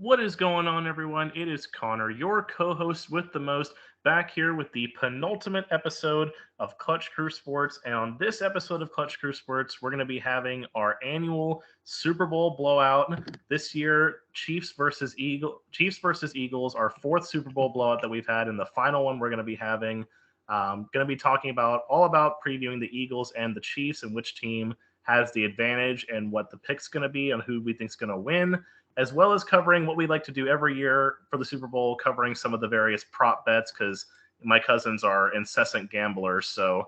What is going on, everyone? It is Connor, your co host with the most, back here with the penultimate episode of Clutch Crew Sports. And on this episode of Clutch Crew Sports, we're going to be having our annual Super Bowl blowout. This year, Chiefs versus Eagles, our fourth Super Bowl blowout that we've had, and the final one we're going to be having. Going to be talking about previewing the Eagles and the Chiefs and which team has the advantage and what the pick's going to be and who we think is going to win, as well as covering what we like to do every year for the Super Bowl, covering some of the various prop bets because my cousins are incessant gamblers. So,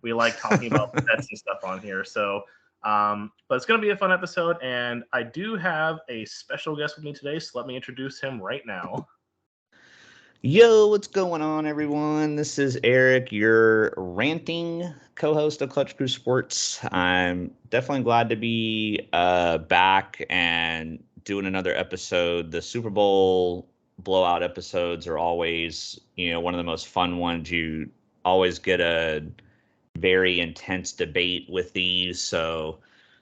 we like talking about bets and stuff on here. So, but it's going to be a fun episode. And I do have a special guest with me today. So let me introduce him right now. Yo, what's going on, everyone? This is Eric, your ranting co-host of Clutch Crew Sports. I'm definitely glad to be back and doing another episode. The Super Bowl blowout episodes are always, one of the most fun ones. You always get a very intense debate with these, so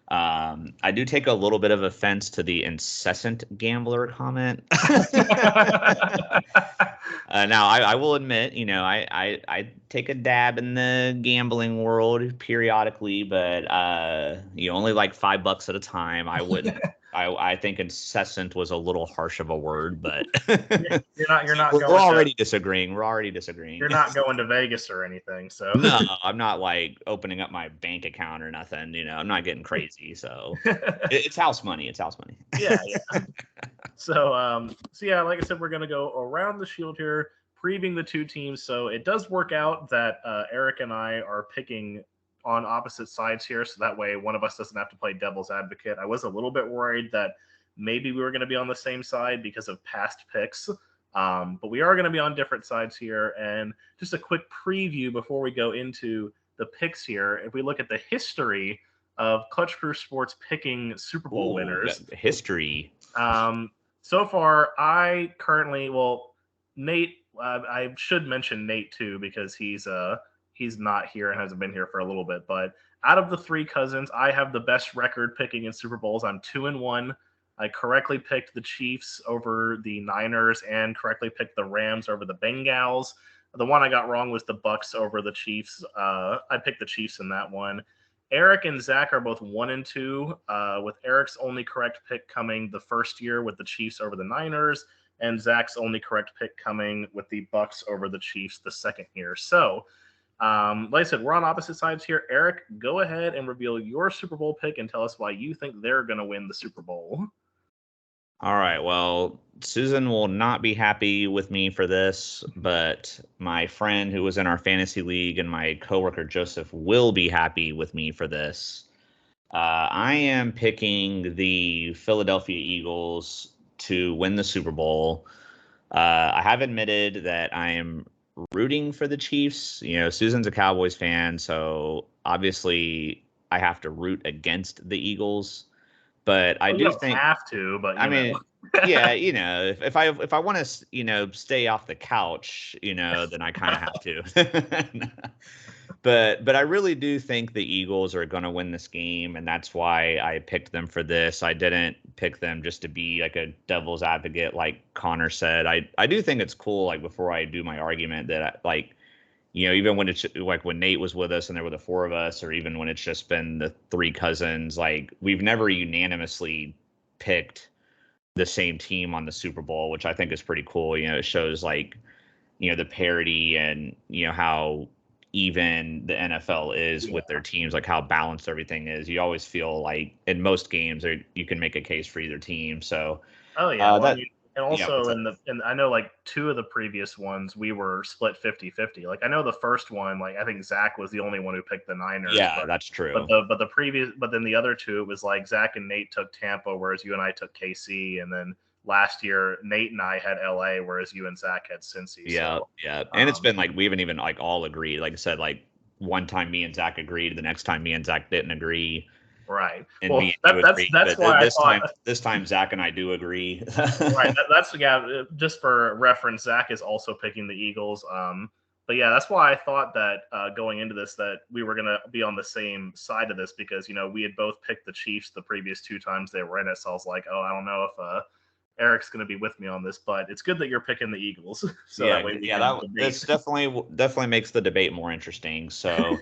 I do take a little bit of offense to the incessant gambler comment. Now, I will admit, I take a dab in the gambling world periodically, but only like $5 at a time. I wouldn't. I think incessant was a little harsh of a word, but You're not. We're already disagreeing. We're already disagreeing. You're not going to Vegas or anything, so no, I'm not like opening up my bank account or nothing. I'm not getting crazy. So it's house money. It's house money. Yeah. So yeah, like I said, we're gonna go around the shield here, previewing the two teams. So it does work out that Eric and I are picking on opposite sides here, so that way one of us doesn't have to play devil's advocate. I was a little bit worried that maybe we were going to be on the same side because of past picks. But we are going to be on different sides here. And just a quick preview before we go into the picks here. If we look at the history of Clutch Crew Sports picking Super Bowl winners. History. So far, Nate, I should mention Nate too, because he's not here and hasn't been here for a little bit. But out of the three cousins, I have the best record picking in Super Bowls. I'm 2-1. I correctly picked the Chiefs over the Niners and correctly picked the Rams over the Bengals. The one I got wrong was the Bucks over the Chiefs. I picked the Chiefs in that one. Eric and Zach are both 1-2, with Eric's only correct pick coming the first year with the Chiefs over the Niners, and Zach's only correct pick coming with the Bucks over the Chiefs the second year. So, like I said, we're on opposite sides here. Eric, go ahead and reveal your Super Bowl pick and tell us why you think they're going to win the Super Bowl. All right. Well, Susan will not be happy with me for this, but my friend who was in our fantasy league and my coworker Joseph will be happy with me for this. I am picking the Philadelphia Eagles to win the Super Bowl. I have admitted that I am rooting for the Chiefs. Susan's a Cowboys fan, so obviously I have to root against the Eagles. But I do think have to. But I mean, yeah, if I want to, stay off the couch, then I kind of have to. But I really do think the Eagles are going to win this game, and that's why I picked them for this. I didn't pick them just to be like a devil's advocate, like Connor said. I do think it's cool. Like before I do my argument, that even when it's like when Nate was with us and there were the four of us, or even when it's just been the three cousins, like we've never unanimously picked the same team on the Super Bowl, which I think is pretty cool. It shows the parity and, how even the NFL is with their teams, like how balanced everything is. You always feel like in most games you can make a case for either team. So, and also and I know like two of the previous ones we were split 50-50. Like I know the first one, like I think Zach was the only one who picked the Niners. Yeah, that's true. But then the other two, it was like Zach and Nate took Tampa, whereas you and I took KC, and then last year Nate and I had LA, whereas you and Zach had Cincy. Yeah, yeah. And it's been like we haven't even like all agreed. Like I said, like one time me and Zach agreed, the next time me and Zach didn't agree. Right. And well, that's why this time Zach and I do agree. Right. Just for reference, Zach is also picking the Eagles. But yeah, that's why I thought that going into this that we were going to be on the same side of this because we had both picked the Chiefs the previous two times they were in it. So I was like, oh, I don't know if Eric's going to be with me on this, but it's good that you're picking the Eagles, so Yeah, that way we yeah, can that debate. that's definitely makes the debate more interesting. So,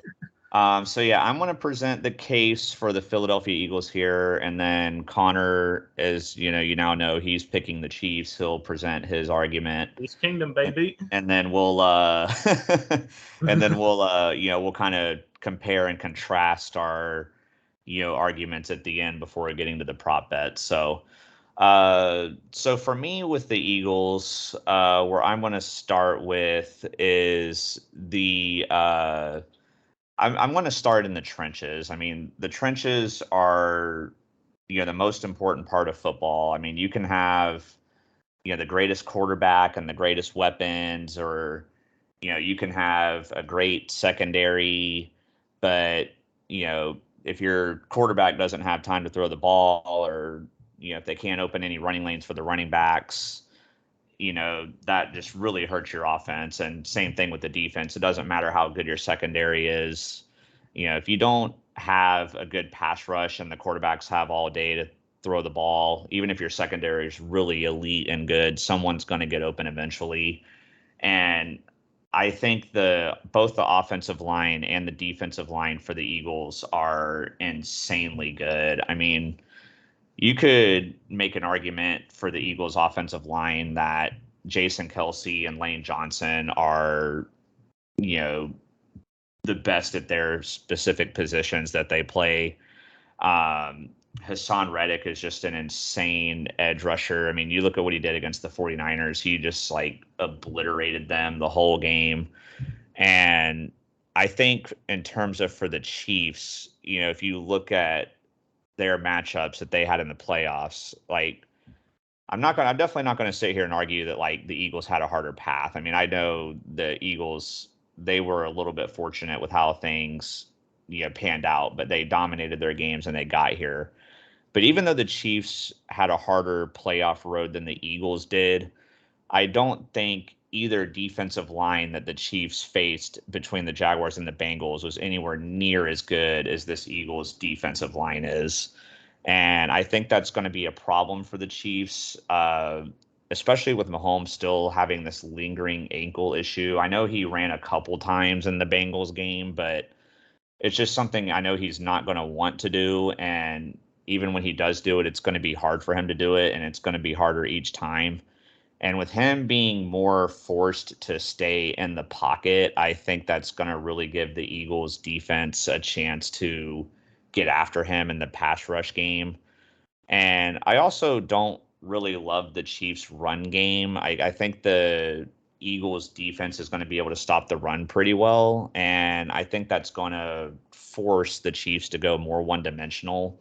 so yeah, I'm going to present the case for the Philadelphia Eagles here, and then Connor, as you now know, he's picking the Chiefs. He'll present his argument, This kingdom, baby. and then we'll we'll kind of compare and contrast our arguments at the end before getting to the prop bet. So for me with the Eagles, where I'm going to start with is I'm going to start in the trenches. I mean, the trenches are the most important part of football. I mean, you can have the greatest quarterback and the greatest weapons, or you can have a great secondary, but if your quarterback doesn't have time to throw the ball, or if they can't open any running lanes for the running backs, that just really hurts your offense. And same thing with the defense. It doesn't matter how good your secondary is. If you don't have a good pass rush and the quarterbacks have all day to throw the ball, even if your secondary is really elite and good, someone's going to get open eventually. And I think both the offensive line and the defensive line for the Eagles are insanely good. I mean, you could make an argument for the Eagles offensive line that Jason Kelsey and Lane Johnson are, the best at their specific positions that they play. Hassan Reddick is just an insane edge rusher. I mean, you look at what he did against the 49ers. He just like obliterated them the whole game. And I think in terms of for the Chiefs, if you look at their matchups that they had in the playoffs, like I'm definitely not going to sit here and argue that like the Eagles had a harder path. I mean, I know the Eagles, they were a little bit fortunate with how things panned out, but they dominated their games and they got here. But even though the Chiefs had a harder playoff road than the Eagles did, I don't think either defensive line that the Chiefs faced between the Jaguars and the Bengals was anywhere near as good as this Eagles defensive line is. And I think that's going to be a problem for the Chiefs, especially with Mahomes still having this lingering ankle issue. I know he ran a couple times in the Bengals game, but it's just something I know he's not going to want to do. And even when he does do it, it's going to be hard for him to do it, and it's going to be harder each time. And with him being more forced to stay in the pocket, I think that's going to really give the Eagles defense a chance to get after him in the pass rush game. And I also don't really love the Chiefs' run game. I think the Eagles' defense is going to be able to stop the run pretty well. And I think that's going to force the Chiefs to go more one-dimensional.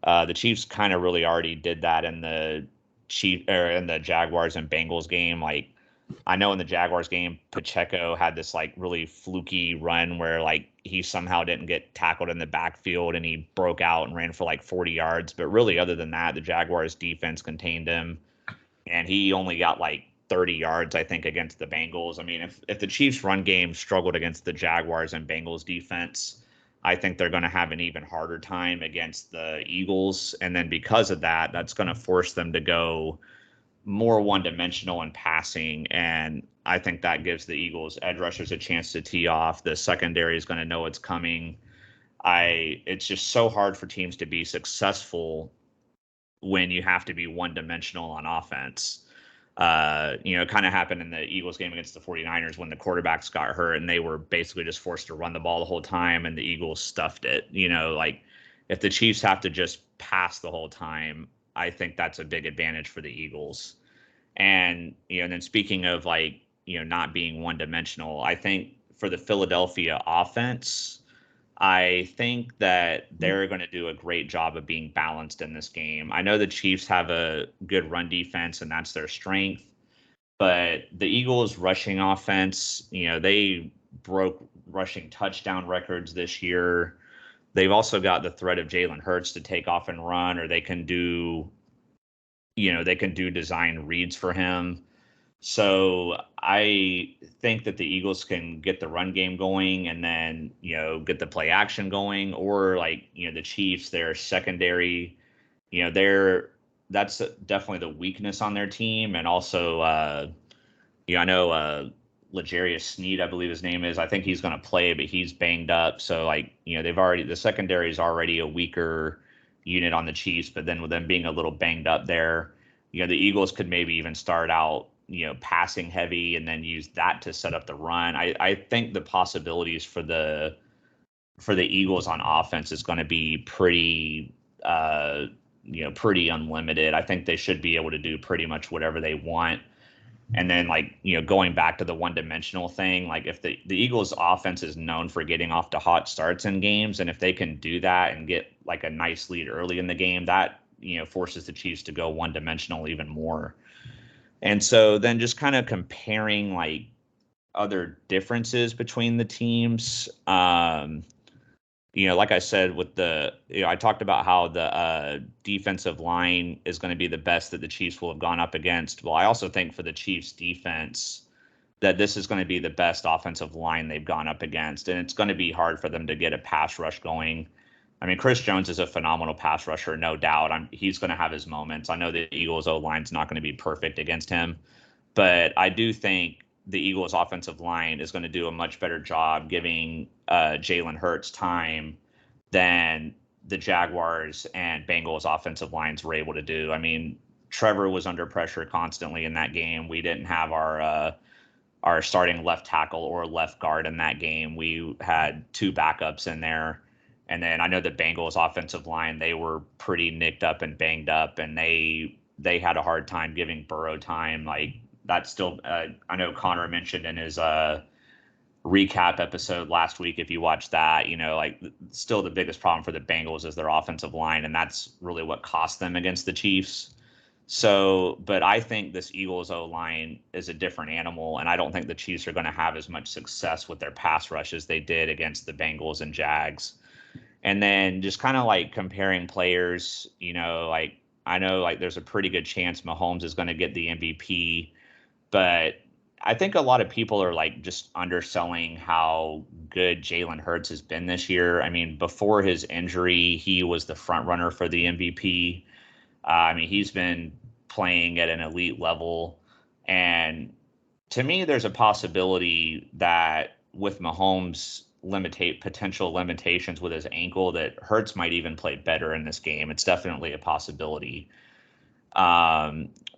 The Chiefs kind of really already did that in the Jaguars and Bengals game. Like, I know in the Jaguars game, Pacheco had this like really fluky run where like he somehow didn't get tackled in the backfield and he broke out and ran for like 40 yards. But really, other than that, the Jaguars defense contained him, and he only got like 30 yards, I think, against the Bengals. I mean, if the Chiefs' run game struggled against the Jaguars and Bengals defense, I think they're going to have an even harder time against the Eagles. And then because of that, that's going to force them to go more one-dimensional in passing, and I think that gives the Eagles edge rushers a chance to tee off. The secondary is going to know it's coming. It's just so hard for teams to be successful when you have to be one-dimensional on offense. It kind of happened in the Eagles game against the 49ers when the quarterbacks got hurt and they were basically just forced to run the ball the whole time, and the Eagles stuffed it. Like if the Chiefs have to just pass the whole time, I think that's a big advantage for the Eagles. And and then speaking of like not being one dimensional, I think for the Philadelphia offense, I think that they're going to do a great job of being balanced in this game. I know the Chiefs have a good run defense and that's their strength, but the Eagles rushing offense, they broke rushing touchdown records this year. They've also got the threat of Jalen Hurts to take off and run, or they can do design reads for him. So I think that the Eagles can get the run game going and then, get the play action going, or like, the Chiefs, their secondary, they're that's definitely the weakness on their team. And also, I know L'Jarius Sneed, I believe his name is. I think he's going to play, but he's banged up. So, like, the secondary is already a weaker unit on the Chiefs, but then with them being a little banged up there, the Eagles could maybe even start out, passing heavy and then use that to set up the run. I think the possibilities for the Eagles on offense is going to be pretty, pretty unlimited. I think they should be able to do pretty much whatever they want. And then, like, going back to the one-dimensional thing, like if the Eagles offense is known for getting off to hot starts in games, and if they can do that and get like a nice lead early in the game, that, forces the Chiefs to go one-dimensional even more. And so then just kind of comparing like other differences between the teams. Like I said, with I talked about how the defensive line is going to be the best that the Chiefs will have gone up against. Well, I also think for the Chiefs defense that this is going to be the best offensive line they've gone up against. And it's going to be hard for them to get a pass rush going. I mean, Chris Jones is a phenomenal pass rusher, no doubt. He's going to have his moments. I know the Eagles O-line's not going to be perfect against him, but I do think the Eagles offensive line is going to do a much better job giving Jalen Hurts time than the Jaguars and Bengals offensive lines were able to do. I mean, Trevor was under pressure constantly in that game. We didn't have our starting left tackle or left guard in that game. We had two backups in there. And then I know the Bengals offensive line, they were pretty nicked up and banged up, and they had a hard time giving Burrow time. Like, that's still, I know Connor mentioned in his recap episode last week, if you watched that, like, still the biggest problem for the Bengals is their offensive line, and that's really what cost them against the Chiefs. So, but I think this Eagles O-line is a different animal, and I don't think the Chiefs are going to have as much success with their pass rush as they did against the Bengals and Jags. And then just kind of like comparing players, like, I know like there's a pretty good chance Mahomes is going to get the MVP, but I think a lot of people are like just underselling how good Jalen Hurts has been this year. I mean, before his injury, he was the front runner for the MVP. I mean, he's been playing at an elite level. And to me, there's a possibility that with Mahomes' potential limitations with his ankle, that Hurts might even play better in this game. It's definitely a possibility.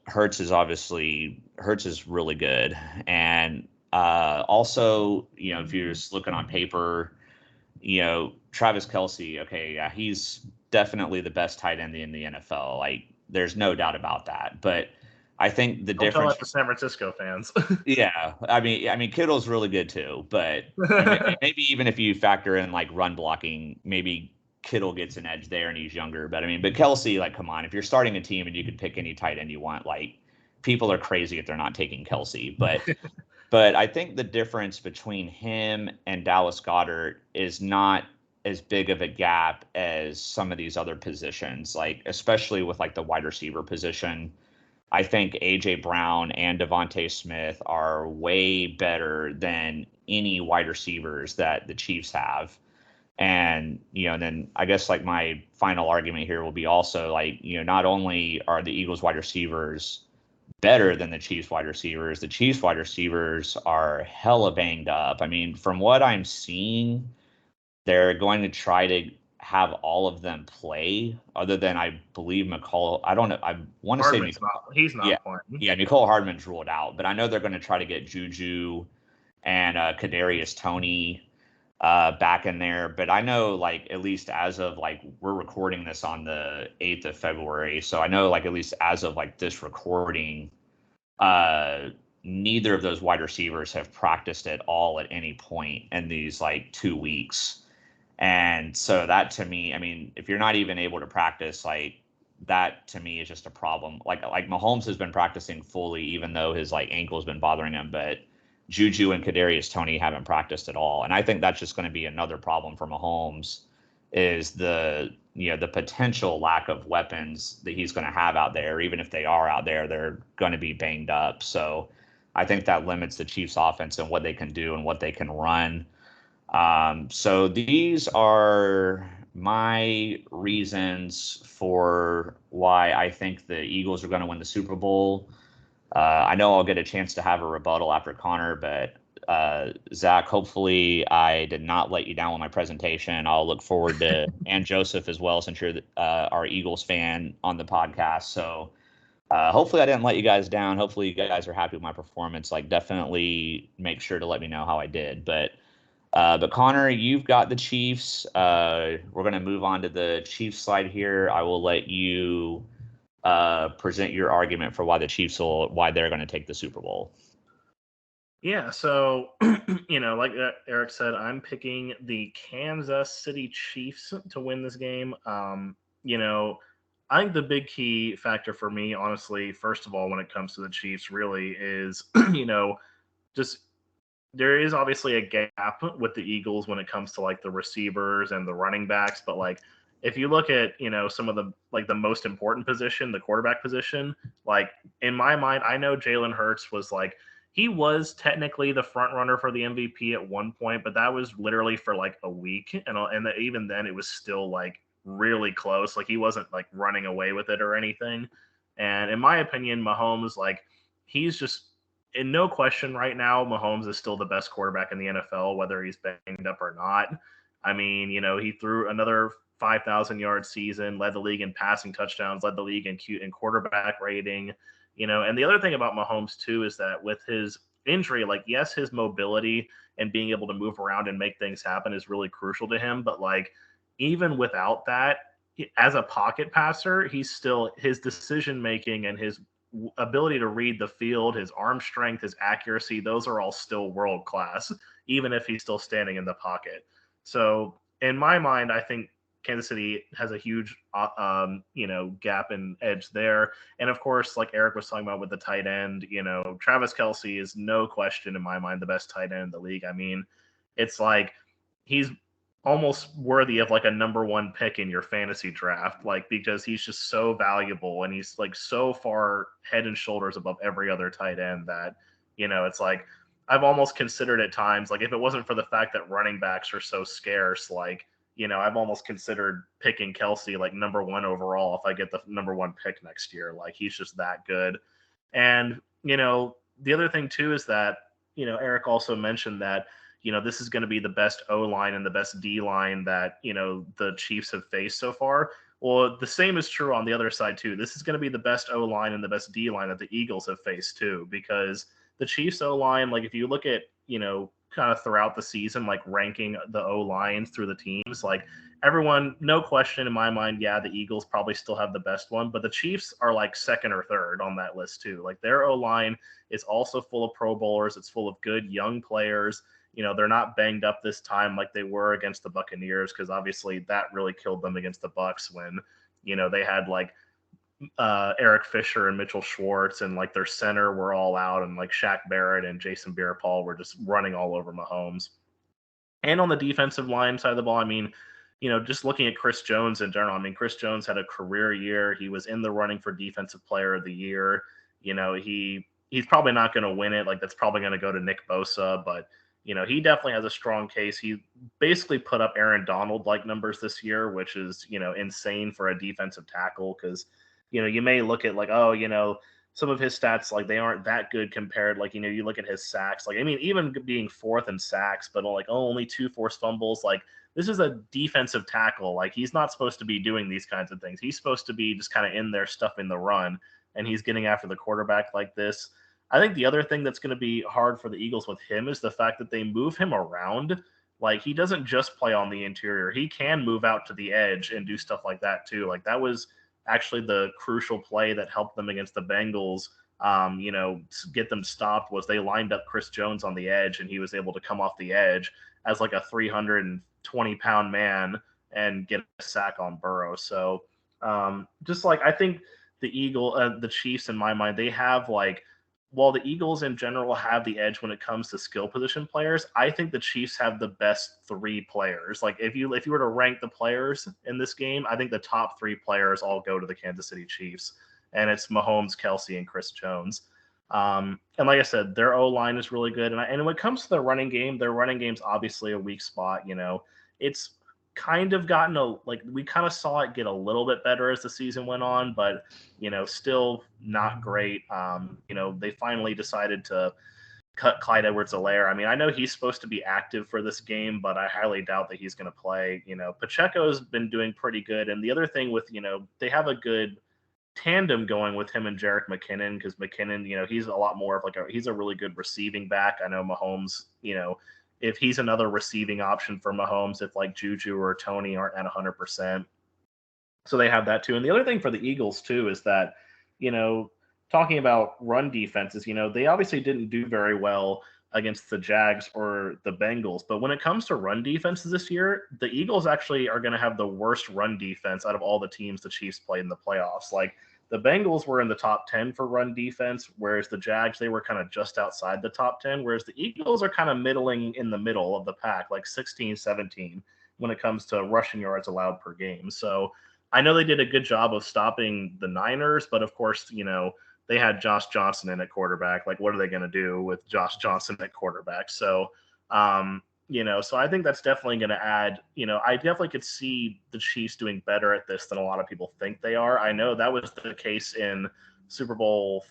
Hurts is really good. And also, if you're just looking on paper, Travis Kelce, okay, yeah, he's definitely the best tight end in the NFL. Like, there's no doubt about that. But I think the Don't tell difference. that to San Francisco fans. Yeah, I mean, Kittle's really good too. But maybe even if you factor in like run blocking, maybe Kittle gets an edge there and he's younger. But Kelce, like, come on, if you're starting a team and you could pick any tight end you want, like, people are crazy if they're not taking Kelce. But I think the difference between him and Dallas Goedert is not as big of a gap as some of these other positions, like especially with like the wide receiver position. I think A.J. Brown and Devontae Smith are way better than any wide receivers that the Chiefs have. And, then I guess like my final argument here will be also like, not only are the Eagles wide receivers better than the Chiefs wide receivers are hella banged up. I mean, from what I'm seeing, they're going to try to have all of them play, other than I believe McCall. I don't know. I want to say he's not playing. Yeah, Nicole Hardman's ruled out, but I know they're going to try to get Juju and Kadarius Toney back in there. But I know, like, at least as of like, we're recording this on the 8th of February, so I know like at least as of like this recording, neither of those wide receivers have practiced at all at any point in these like 2 weeks. And so that, to me, I mean, if you're not even able to practice, like, that to me is just a problem. Like Mahomes has been practicing fully, even though his like ankle's been bothering him, but Juju and Kadarius Toney haven't practiced at all. And I think that's just going to be another problem for Mahomes, is the potential lack of weapons that he's going to have out there. Even if they are out there, they're going to be banged up. So I think that limits the Chiefs offense and what they can do and what they can run. So these are my reasons for why I think the Eagles are going to win the Super Bowl. I know I'll get a chance to have a rebuttal after Connor, but Zach, hopefully I did not let you down with my presentation. I'll look forward to, and Joseph as well, since you're our Eagles fan on the podcast. So hopefully I didn't let you guys down. Hopefully you guys are happy with my performance. Like, definitely make sure to let me know how I did. But Connor, you've got the Chiefs. We're going to move on to the Chiefs slide here. I will let you present your argument for why why they're going to take the Super Bowl. Yeah, so like Eric said, I'm picking the Kansas City Chiefs to win this game. I think the big key factor for me, honestly, first of all, when it comes to the Chiefs, really is, just there is obviously a gap with the Eagles when it comes to like the receivers and the running backs, but like if you look at some of the like the most important position, the quarterback position, like in my mind, I know Jalen Hurts was like he was technically the front runner for the MVP at one point, but that was literally for like a week, and even then it was still like really close. Like he wasn't like running away with it or anything. And in my opinion, Mahomes like he's just in no question right now, Mahomes is still the best quarterback in the NFL, whether he's banged up or not. I mean, he threw another 5,000-yard season, led the league in passing touchdowns, led the league in quarterback rating. And the other thing about Mahomes too is that with his injury, like yes, his mobility and being able to move around and make things happen is really crucial to him. But like even without that, as a pocket passer, he's still his decision making and his ability to read the field, his arm strength, his accuracy, those are all still world class, even if he's still standing in the pocket. So, in my mind, I think Kansas City has a huge, gap and edge there. And of course, like Eric was talking about with the tight end, Travis Kelce is no question in my mind the best tight end in the league. I mean, it's like he's almost worthy of like a number one pick in your fantasy draft, like because he's just so valuable and he's like so far head and shoulders above every other tight end that, it's like I've almost considered at times, like if it wasn't for the fact that running backs are so scarce, like, I've almost considered picking Kelsey like number one overall if I get the number one pick next year. Like he's just that good. And, the other thing too is that, Eric also mentioned that this is going to be the best O line and the best D line that, the Chiefs have faced so far. Well, the same is true on the other side, too. This is going to be the best O line and the best D line that the Eagles have faced, too, because the Chiefs O line, like if you look at, kind of throughout the season, like ranking the O lines through the teams, like everyone, no question in my mind, yeah, the Eagles probably still have the best one, but the Chiefs are like second or third on that list, too. Like their O line is also full of Pro Bowlers, it's full of good young players. They're not banged up this time like they were against the Buccaneers, because obviously that really killed them against the Bucs when, they had like Eric Fisher and Mitchell Schwartz and like their center were all out, and like Shaq Barrett and Jason Pierre-Paul were just running all over Mahomes. And on the defensive line side of the ball, I mean, just looking at Chris Jones in general, I mean, Chris Jones had a career year. He was in the running for Defensive Player of the Year. He's probably not going to win it. Like that's probably going to go to Nick Bosa, but he definitely has a strong case. He basically put up Aaron Donald like numbers this year, which is, insane for a defensive tackle because, you may look at like, oh, some of his stats, like they aren't that good compared. Like, you look at his sacks, like, I mean, even being fourth in sacks, but like, oh, only 2 forced fumbles. Like, this is a defensive tackle. Like, he's not supposed to be doing these kinds of things. He's supposed to be just kind of in there stuffing the run, and he's getting after the quarterback like this. I think the other thing that's going to be hard for the Eagles with him is the fact that they move him around. Like he doesn't just play on the interior. He can move out to the edge and do stuff like that too. Like that was actually the crucial play that helped them against the Bengals. Get them stopped was they lined up Chris Jones on the edge and he was able to come off the edge as like a 320-pound man and get a sack on Burrow. So just like I think the Chiefs in my mind, they have like while the Eagles in general have the edge when it comes to skill position players, I think the Chiefs have the best 3 players. Like if you were to rank the players in this game, I think the top 3 players all go to the Kansas City Chiefs, and it's Mahomes, Kelsey, and Chris Jones. And like I said, their O line is really good, and when it comes to their running game's obviously a weak spot. It's kind of gotten we kind of saw it get a little bit better as the season went on, but still not great. They finally decided to cut Clyde Edwards-Helaire. I mean, I know he's supposed to be active for this game, but I highly doubt that he's going to play. Pacheco's been doing pretty good, and the other thing with they have a good tandem going with him and Jerick McKinnon, because McKinnon, he's a lot more of he's a really good receiving back. I know Mahomes, if he's another receiving option for Mahomes, if like Juju or Tony aren't at 100%. So they have that too. And the other thing for the Eagles too is that, talking about run defenses, they obviously didn't do very well against the Jags or the Bengals. But when it comes to run defenses this year, the Eagles actually are going to have the worst run defense out of all the teams the Chiefs played in the playoffs. Like, the Bengals were in the top 10 for run defense, whereas the Jags, they were kind of just outside the top 10, whereas the Eagles are kind of middling in the middle of the pack, like 16, 17, when it comes to rushing yards allowed per game. So I know they did a good job of stopping the Niners, but of course, they had Josh Johnson in at quarterback. Like, what are they going to do with Josh Johnson at quarterback? So, so I think that's definitely going to add, I definitely could see the Chiefs doing better at this than a lot of people think they are. I know that was the case in Super Bowl.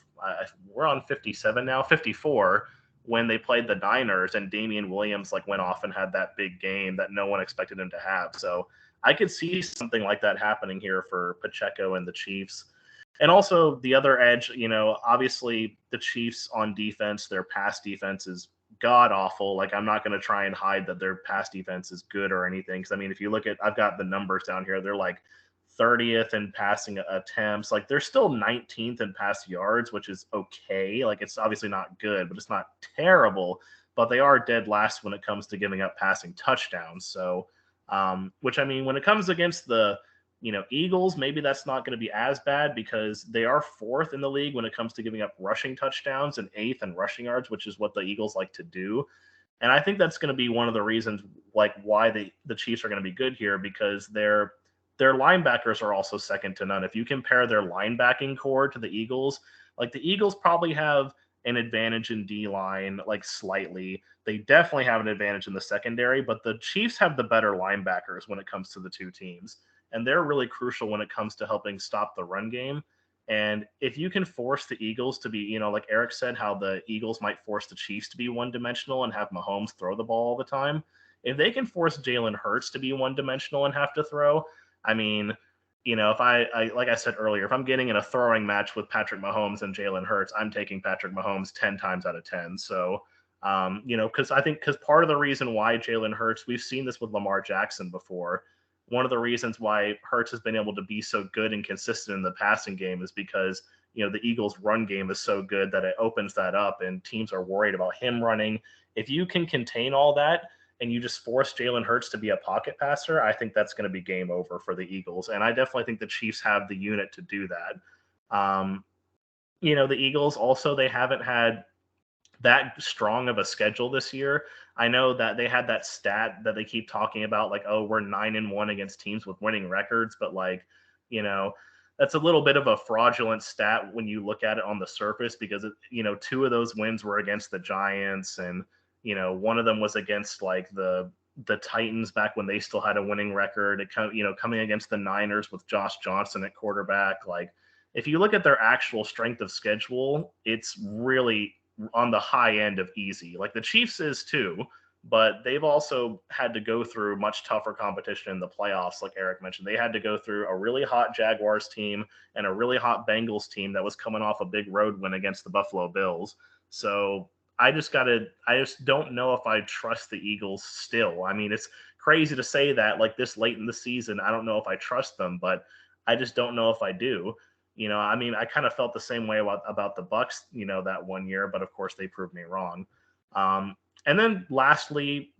We're on 57 now, 54, when they played the Niners and Damian Williams went off and had that big game that no one expected him to have. So I could see something like that happening here for Pacheco and the Chiefs. And also the other edge, obviously the Chiefs on defense, their pass defense is god awful. Like, I'm not going to try and hide that their pass defense is good or anything. Because I mean, if you look at, I've got the numbers down here. They're like 30th in passing attempts. Like, they're still 19th in pass yards, which is okay. Like, it's obviously not good, but it's not terrible. But they are dead last when it comes to giving up passing touchdowns. So, which I mean, when it comes against the Eagles, maybe that's not going to be as bad because they are 4th in the league when it comes to giving up rushing touchdowns and 8th in rushing yards, which is what the Eagles like to do. And I think that's going to be one of the reasons why the Chiefs are going to be good here, because their linebackers are also second to none. If you compare their linebacking core to the Eagles, the Eagles probably have an advantage in D-line, slightly. They definitely have an advantage in the secondary, but the Chiefs have the better linebackers when it comes to the two teams. And they're really crucial when it comes to helping stop the run game. And if you can force the Eagles to be, like Eric said, how the Eagles might force the Chiefs to be one-dimensional and have Mahomes throw the ball all the time, if they can force Jalen Hurts to be one-dimensional and have to throw, I mean, if I like I said earlier, if I'm getting in a throwing match with Patrick Mahomes and Jalen Hurts, I'm taking Patrick Mahomes 10 times out of 10. So, because part of the reason why Jalen Hurts, we've seen this with Lamar Jackson before. One of the reasons why Hurts has been able to be so good and consistent in the passing game is because, the Eagles' run game is so good that it opens that up and teams are worried about him running. If you can contain all that and you just force Jalen Hurts to be a pocket passer, I think that's going to be game over for the Eagles. And I definitely think the Chiefs have the unit to do that. The Eagles also, they haven't had that strong of a schedule this year. I know that they had that stat that they keep talking about, we're 9-1 against teams with winning records, but that's a little bit of a fraudulent stat when you look at it on the surface, because 2 of those wins were against the Giants, and one of them was against the Titans back when they still had a winning record. Coming against the Niners with Josh Johnson at quarterback. If you look at their actual strength of schedule, it's really on the high end of easy. The Chiefs is too, but they've also had to go through much tougher competition in the playoffs. Like Eric mentioned, they had to go through a really hot Jaguars team and a really hot Bengals team that was coming off a big road win against the Buffalo Bills. So I just don't know if I trust the Eagles still. I mean, it's crazy to say that this late in the season. I don't know if I trust them, but I just don't know if I do. I mean, I kind of felt the same way about the Bucks, that one year, but of course they proved me wrong. And then lastly,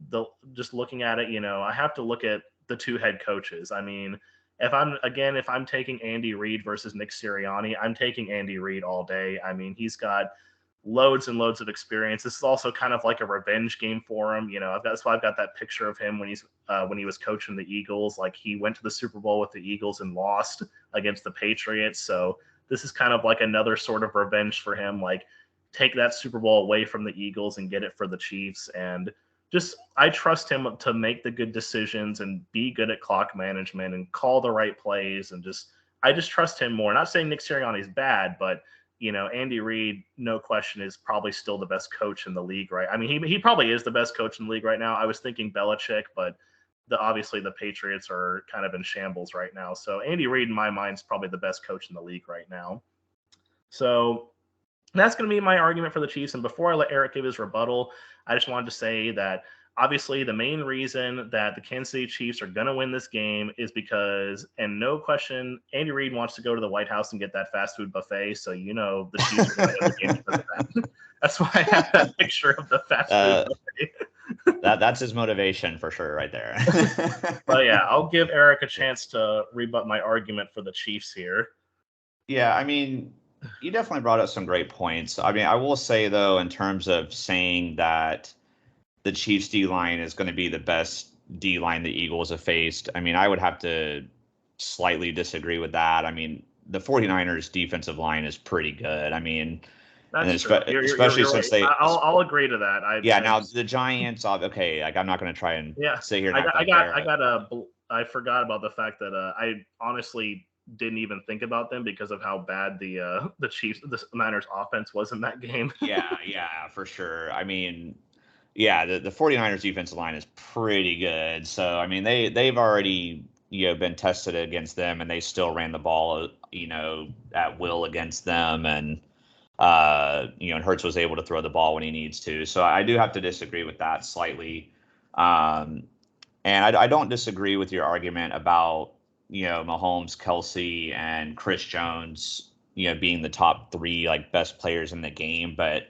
just looking at it, I have to look at the 2 head coaches. I mean, if I'm taking Andy Reid versus Nick Sirianni, I'm taking Andy Reid all day. I mean, he's got loads and loads of experience. This is also kind of like a revenge game for him. That's why I've got that picture of him when he was coaching the Eagles. He went to the Super Bowl with the Eagles and lost against the Patriots. So this is kind of like another sort of revenge for him. Take that Super Bowl away from the Eagles and get it for the Chiefs. And I trust him to make the good decisions and be good at clock management and call the right plays, and I just trust him more. Not saying Nick Sirianni is bad, but Andy Reid, no question, is probably still the best coach in the league, right? I mean, he probably is the best coach in the league right now. I was thinking Belichick, but obviously the Patriots are kind of in shambles right now. So Andy Reid, in my mind, is probably the best coach in the league right now. So that's going to be my argument for the Chiefs. And before I let Eric give his rebuttal, I just wanted to say that obviously the main reason that the Kansas City Chiefs are going to win this game is because, and no question, Andy Reid wants to go to the White House and get that fast food buffet. So, the Chiefs are going to win the game because of that. That's why I have that picture of the fast food buffet. That's his motivation for sure right there. But yeah, I'll give Eric a chance to rebut my argument for the Chiefs here. Yeah, I mean, you definitely brought up some great points. I mean, I will say, though, in terms of saying that the Chiefs D-line is going to be the best D-line the Eagles have faced, I mean, I would have to slightly disagree with that. I mean, the 49ers defensive line is pretty good. I mean, that's true. Especially you're since right. I'll agree to that. Now the Giants, okay, like I'm not going to try and sit here and I forgot about the fact that I honestly didn't even think about them because of how bad the Niners offense was in that game. yeah, for sure. I mean, yeah, the 49ers defensive line is pretty good. So, I mean, they've already, been tested against them, and they still ran the ball, at will against them. And, and Hurts was able to throw the ball when he needs to. So I do have to disagree with that slightly. And I don't disagree with your argument about, Mahomes, Kelsey, and Chris Jones, being the top three, like, best players in the game. But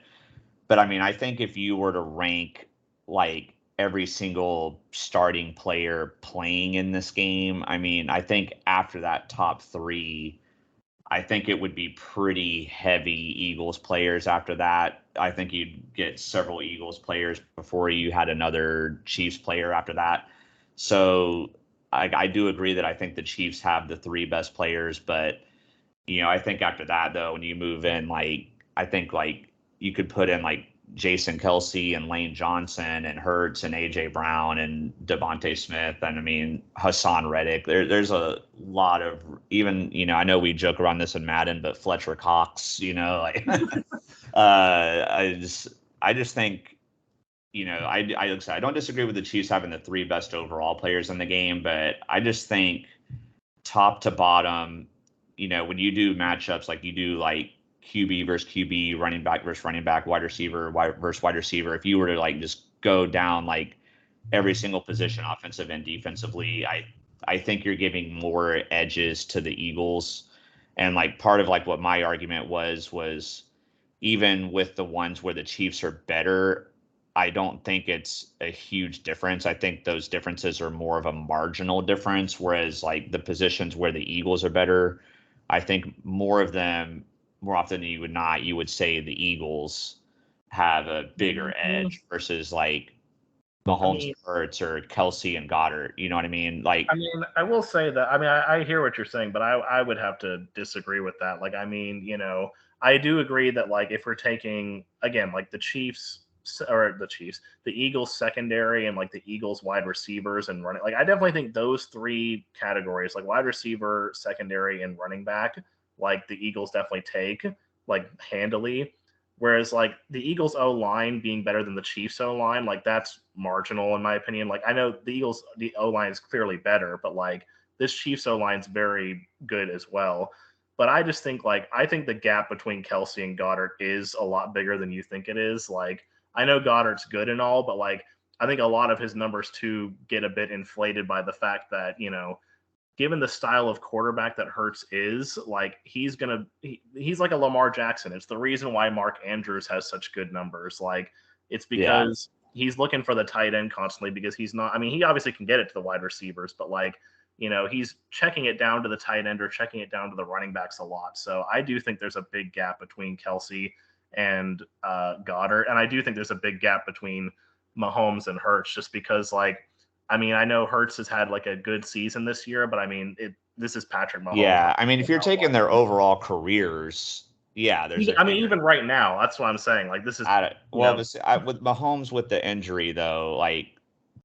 I mean, I think if you were to rank like every single starting player playing in this game, I mean, I think after that top three, I think it would be pretty heavy Eagles players after that. I think you'd get several Eagles players before you had another Chiefs player after that. So I do agree that I think the Chiefs have the three best players, but I think after that, though, when you move in, like, I think like you could put in like Jason Kelsey and Lane Johnson and Hurts and AJ Brown and Devontae Smith. And I mean, Hassan Reddick, there's a lot of, even, I know we joke around this in Madden, but Fletcher Cox, like, I just think, I don't disagree with the Chiefs having the three best overall players in the game, but I just think top to bottom, when you do matchups, like you do like QB versus QB, running back versus running back, wide receiver versus wide receiver, if you were to like just go down like every single position, offensive and defensively, I think you're giving more edges to the Eagles. And like part of like what my argument was even with the ones where the Chiefs are better, I don't think it's a huge difference. I think those differences are more of a marginal difference, whereas like the positions where the Eagles are better, I think more of them, more often than you would say the Eagles have a bigger edge versus like Mahomes, Hurts, or Kelsey and Goddard. You know what I mean? Like, I mean, I will say that. I mean, I hear what you're saying, but I would have to disagree with that. Like, I mean, I do agree that like if we're taking again like the Eagles secondary and like the Eagles wide receivers and running, like I definitely think those three categories, like wide receiver, secondary, and running back, like the Eagles definitely take like handily. Whereas like the Eagles O line being better than the Chiefs O line, like that's marginal in my opinion. Like I know the O line is clearly better, but like this Chiefs O line is very good as well. But I just think I think the gap between Kelsey and Goddard is a lot bigger than you think it is. Like I know Goddard's good and all, but like I think a lot of his numbers too get a bit inflated by the fact that, given the style of quarterback that Hurts is, like he's like a Lamar Jackson. It's the reason why Mark Andrews has such good numbers. Like it's because he's looking for the tight end constantly because he's not. I mean, he obviously can get it to the wide receivers, but like he's checking it down to the tight end or checking it down to the running backs a lot. So I do think there's a big gap between Kelsey and Goddard, and I do think there's a big gap between Mahomes and Hurts, just because like. I mean, I know Hurts has had like a good season this year, but I mean, this is Patrick Mahomes. Yeah, I mean, if you're taking their overall careers, Yeah, there's a I mean, bigger. even right now, that's what I'm saying. Like this is, you Well, know, this with Mahomes with the injury though, like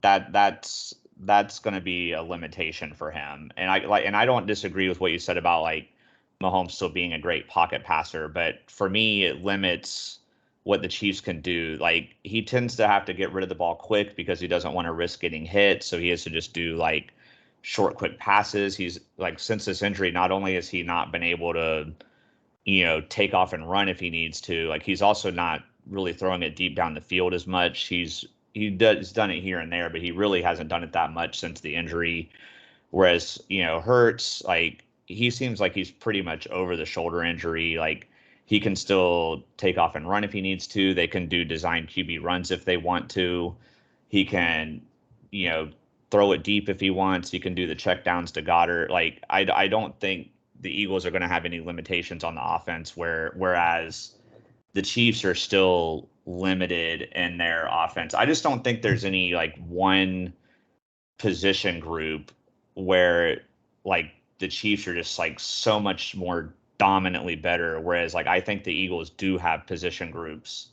that's going to be a limitation for him. And I don't disagree with what you said about like Mahomes still being a great pocket passer, but for me it limits what the Chiefs can do. Like he tends to have to get rid of the ball quick because he doesn't want to risk getting hit, so he has to just do like short quick passes. He's like since this injury, not only has he not been able to take off and run if he needs to. Like he's also not really throwing it deep down the field as much. He's done it here and there, but he really hasn't done it that much since the injury. Whereas, Hurts, like he seems like he's pretty much over the shoulder injury. Like he can still take off and run if he needs to. They can do design QB runs if they want to. He can, you know, throw it deep if he wants. He can do the check downs to Goddard. Like I don't think the Eagles are going to have any limitations on the offense whereas the Chiefs are still limited in their offense. I just don't think there's any like one position group where like the Chiefs are just like so much more dominantly better, whereas like I think the Eagles do have position groups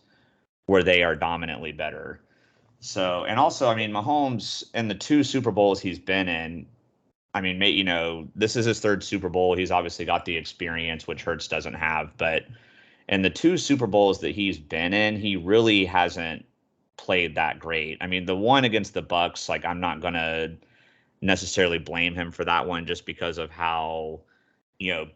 where they are dominantly better. So, and also, I mean, Mahomes in the 2 Super Bowls he's been in, I mean, this is his 3rd Super Bowl. He's obviously got the experience, which Hurts doesn't have. But in the 2 Super Bowls that he's been in, he really hasn't played that great. I mean, the one against the Bucks, like I'm not gonna necessarily blame him for that one just because of how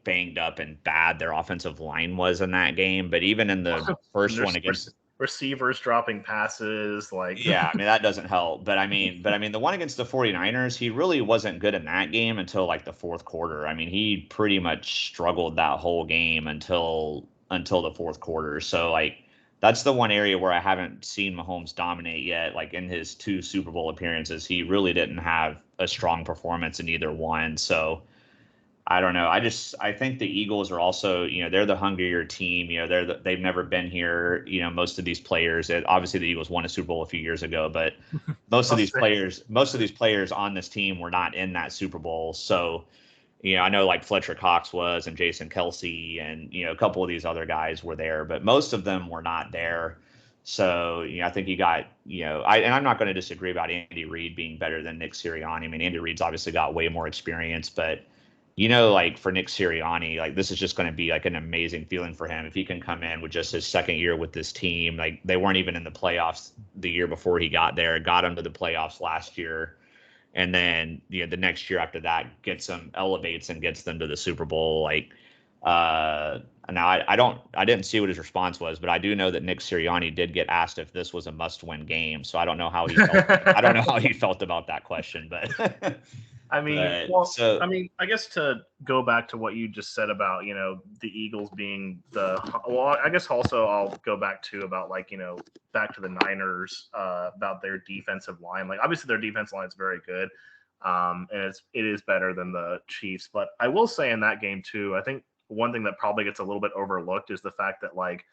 banged up and bad their offensive line was in that game. But even in the first one there's against receivers dropping passes, like yeah, I mean that doesn't help. But I mean the one against the 49ers, he really wasn't good in that game until like the fourth quarter. I mean, he pretty much struggled that whole game until the fourth quarter. So like that's the one area where I haven't seen Mahomes dominate yet. Like in his 2 Super Bowl appearances, he really didn't have a strong performance in either one. So I don't know. I think the Eagles are also, they're the hungrier team. They've never been here. Most of these players. Obviously, the Eagles won a Super Bowl a few years ago, but I'll say, most of these players on this team were not in that Super Bowl. So, I know like Fletcher Cox was, and Jason Kelsey, and a couple of these other guys were there, but most of them were not there. So, I think you got, and I'm not going to disagree about Andy Reid being better than Nick Sirianni. I mean, Andy Reid's obviously got way more experience, but like for Nick Sirianni, like this is just going to be like an amazing feeling for him if he can come in with just his second year with this team. Like they weren't even in the playoffs the year before he got there, got him to the playoffs last year, and then the next year after that elevates and gets them to the Super Bowl. Like now I didn't see what his response was, but I do know that Nick Sirianni did get asked if this was a must-win game. So I don't know how he felt. I don't know how he felt about that question, but I mean, but well, so. I mean, I guess to go back to what you just said about, the Eagles being well, I guess also I'll go back to about like, back to the Niners, about their defensive line. Like obviously their defense line is very good. And it is better than the Chiefs. But I will say in that game too, I think one thing that probably gets a little bit overlooked is the fact that like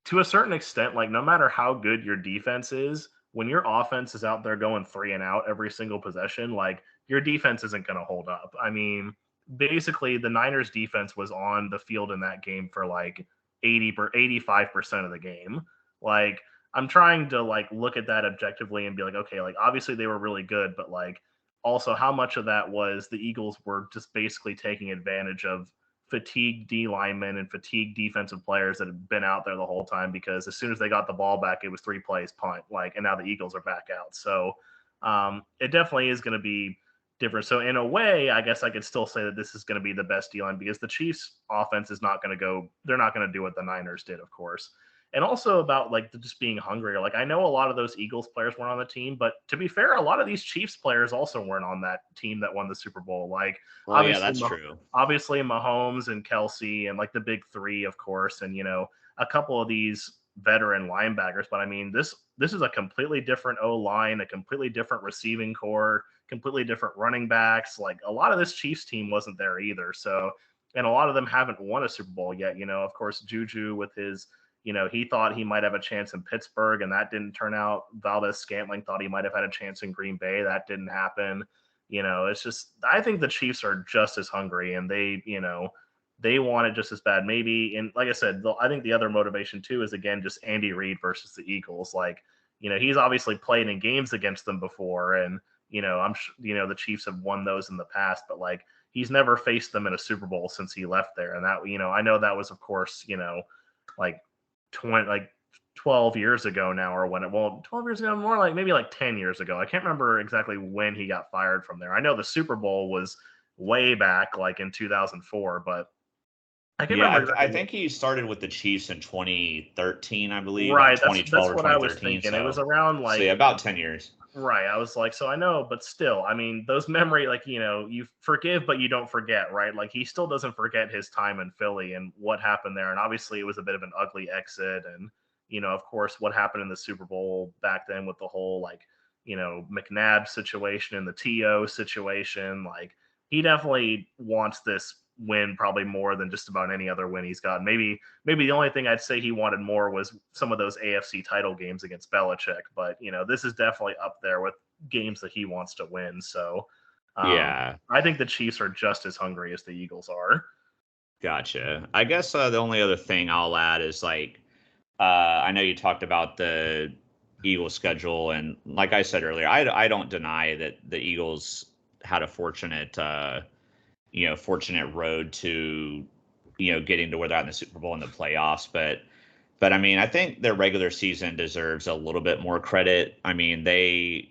to a certain extent, like no matter how good your defense is, when your offense is out there going 3 and out every single possession, like your defense isn't going to hold up. I mean, basically, the Niners defense was on the field in that game for like 85% of the game. Like, I'm trying to like look at that objectively and be like, okay, like obviously they were really good, but like also how much of that was the Eagles were just basically taking advantage of fatigued D linemen and fatigued defensive players that have been out there the whole time because as soon as they got the ball back, it was 3 plays punt. Like, and now the Eagles are back out. So it definitely is going to be different. So in a way, I guess I could still say that this is going to be the best D line because the Chiefs offense is not going to go, they're not going to do what the Niners did, of course. And also about like just being hungrier. Like I know a lot of those Eagles players weren't on the team, but to be fair, a lot of these Chiefs players also weren't on that team that won the Super Bowl. Like Well, yeah, obviously that's true. obviously Mahomes and Kelsey and like the big three, of course, and a couple of these veteran linebackers. But I mean, this is a completely different O line, a completely different receiving core, completely different running backs. Like a lot of this Chiefs team wasn't there either. So, and a lot of them haven't won a Super Bowl yet. Of course, Juju with his. He thought he might have a chance in Pittsburgh, and that didn't turn out. Valdez Scantling thought he might have had a chance in Green Bay. That didn't happen. It's just I think the Chiefs are just as hungry, and they they want it just as bad. Maybe, and like I said, I think the other motivation too is again just Andy Reid versus the Eagles. Like, he's obviously played in games against them before, and the Chiefs have won those in the past, but like he's never faced them in a Super Bowl since he left there, and that I know that was of course like 12 years ago now, or when it 12 years ago, more like maybe like 10 years ago. I can't remember exactly when he got fired from there. I know the Super Bowl was way back, like in 2004, but I can't remember exactly. I think he started with the Chiefs in 2013, I believe. Right, like 2012 that's or what I was 2013. thinking. So, It was around like about 10 years. Right. I was like, so I know, but still, I mean, those memory, like, you forgive, but you don't forget, right? Like, he still doesn't forget his time in Philly and what happened there. And obviously, it was a bit of an ugly exit. And, of course, what happened in the Super Bowl back then with the whole, like, McNabb situation and the T.O. situation. Like, he definitely wants this win probably more than just about any other win he's got. Maybe the only thing I'd say he wanted more was some of those AFC title games against Belichick. But this is definitely up there with games that he wants to win. So Yeah, I think the Chiefs are just as hungry as the Eagles are. Gotcha. I guess the only other thing I'll add is like I know you talked about the Eagles schedule, and like I said earlier, I don't deny that the Eagles had a fortunate fortunate road to getting to where they're at in the Super Bowl and the playoffs, but I mean, I think their regular season deserves a little bit more credit. I mean, they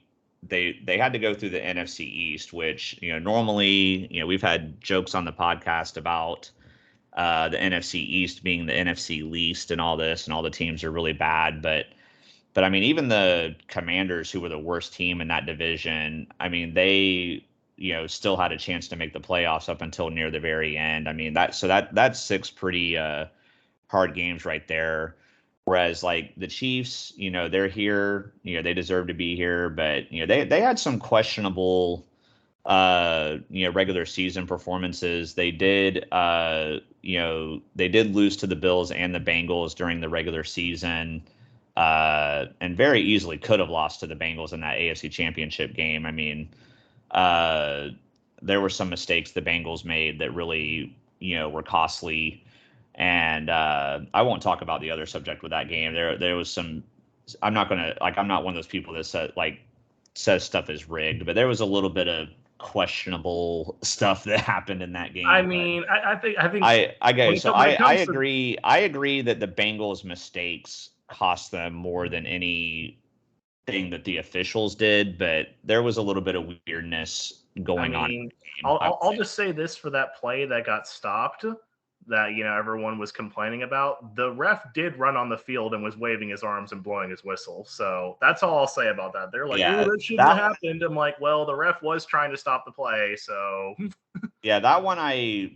had to go through the NFC East, which normally we've had jokes on the podcast about the NFC East being the NFC least and all this, and all the teams are really bad, but I mean, even the Commanders, who were the worst team in that division, I mean, they still had a chance to make the playoffs up until near the very end. I mean, that's six pretty hard games right there. Whereas like the Chiefs, they're here, they deserve to be here, but they had some questionable regular season performances. They did they did lose to the Bills and the Bengals during the regular season. And very easily could have lost to the Bengals in that AFC Championship game. I mean, there were some mistakes the Bengals made that really, were costly. And I won't talk about the other subject with that game. There was some. I'm not one of those people that says stuff is rigged, but there was a little bit of questionable stuff that happened in that game. I mean, I think I agree. I agree that the Bengals' mistakes cost them more than anything that the officials did, but there was a little bit of weirdness going on in the game. I'll just say this for that play that got stopped, that everyone was complaining about. The ref did run on the field and was waving his arms and blowing his whistle. So that's all I'll say about that. They're like, "Oh, that shouldn't have happened." I'm like, "Well, the ref was trying to stop the play." So yeah, that one I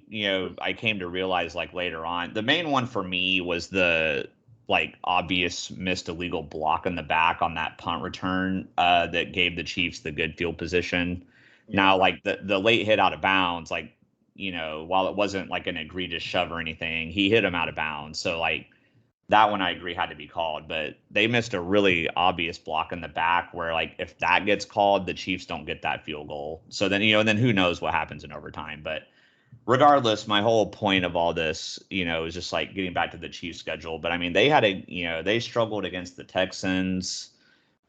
came to realize like later on. The main one for me was the like obvious missed illegal block in the back on that punt return that gave the Chiefs the good field position. Yeah. Now, like the late hit out of bounds, like, while it wasn't like an egregious shove or anything, he hit him out of bounds. So like that one I agree had to be called, but they missed a really obvious block in the back where like if that gets called, the Chiefs don't get that field goal. So then, and then who knows what happens in overtime. But regardless, my whole point of all this, is just like getting back to the Chiefs schedule. But I mean, they struggled against the Texans.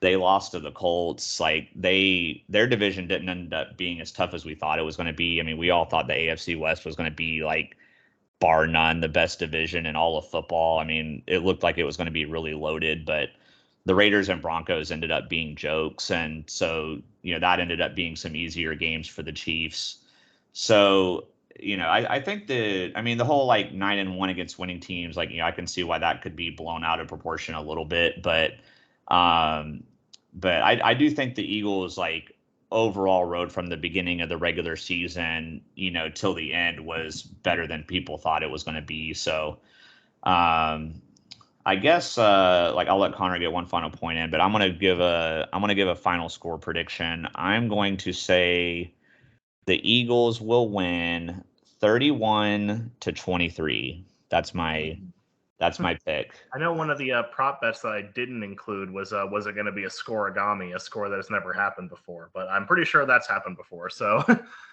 They lost to the Colts. Like their division didn't end up being as tough as we thought it was going to be. I mean, we all thought the AFC West was going to be like bar none the best division in all of football. I mean, it looked like it was going to be really loaded, but the Raiders and Broncos ended up being jokes. And so, that ended up being some easier games for the Chiefs. So, I think the whole like 9-1 against winning teams, like, I can see why that could be blown out of proportion a little bit, but I do think the Eagles like overall road from the beginning of the regular season, till the end was better than people thought it was going to be. So, I guess like I'll let Connor get one final point in, but I'm going to give a final score prediction. I'm going to say the Eagles will win 31-23. That's my pick. I know one of the prop bets that I didn't include was it going to be a scoreagami, a score that has never happened before, but I'm pretty sure that's happened before. So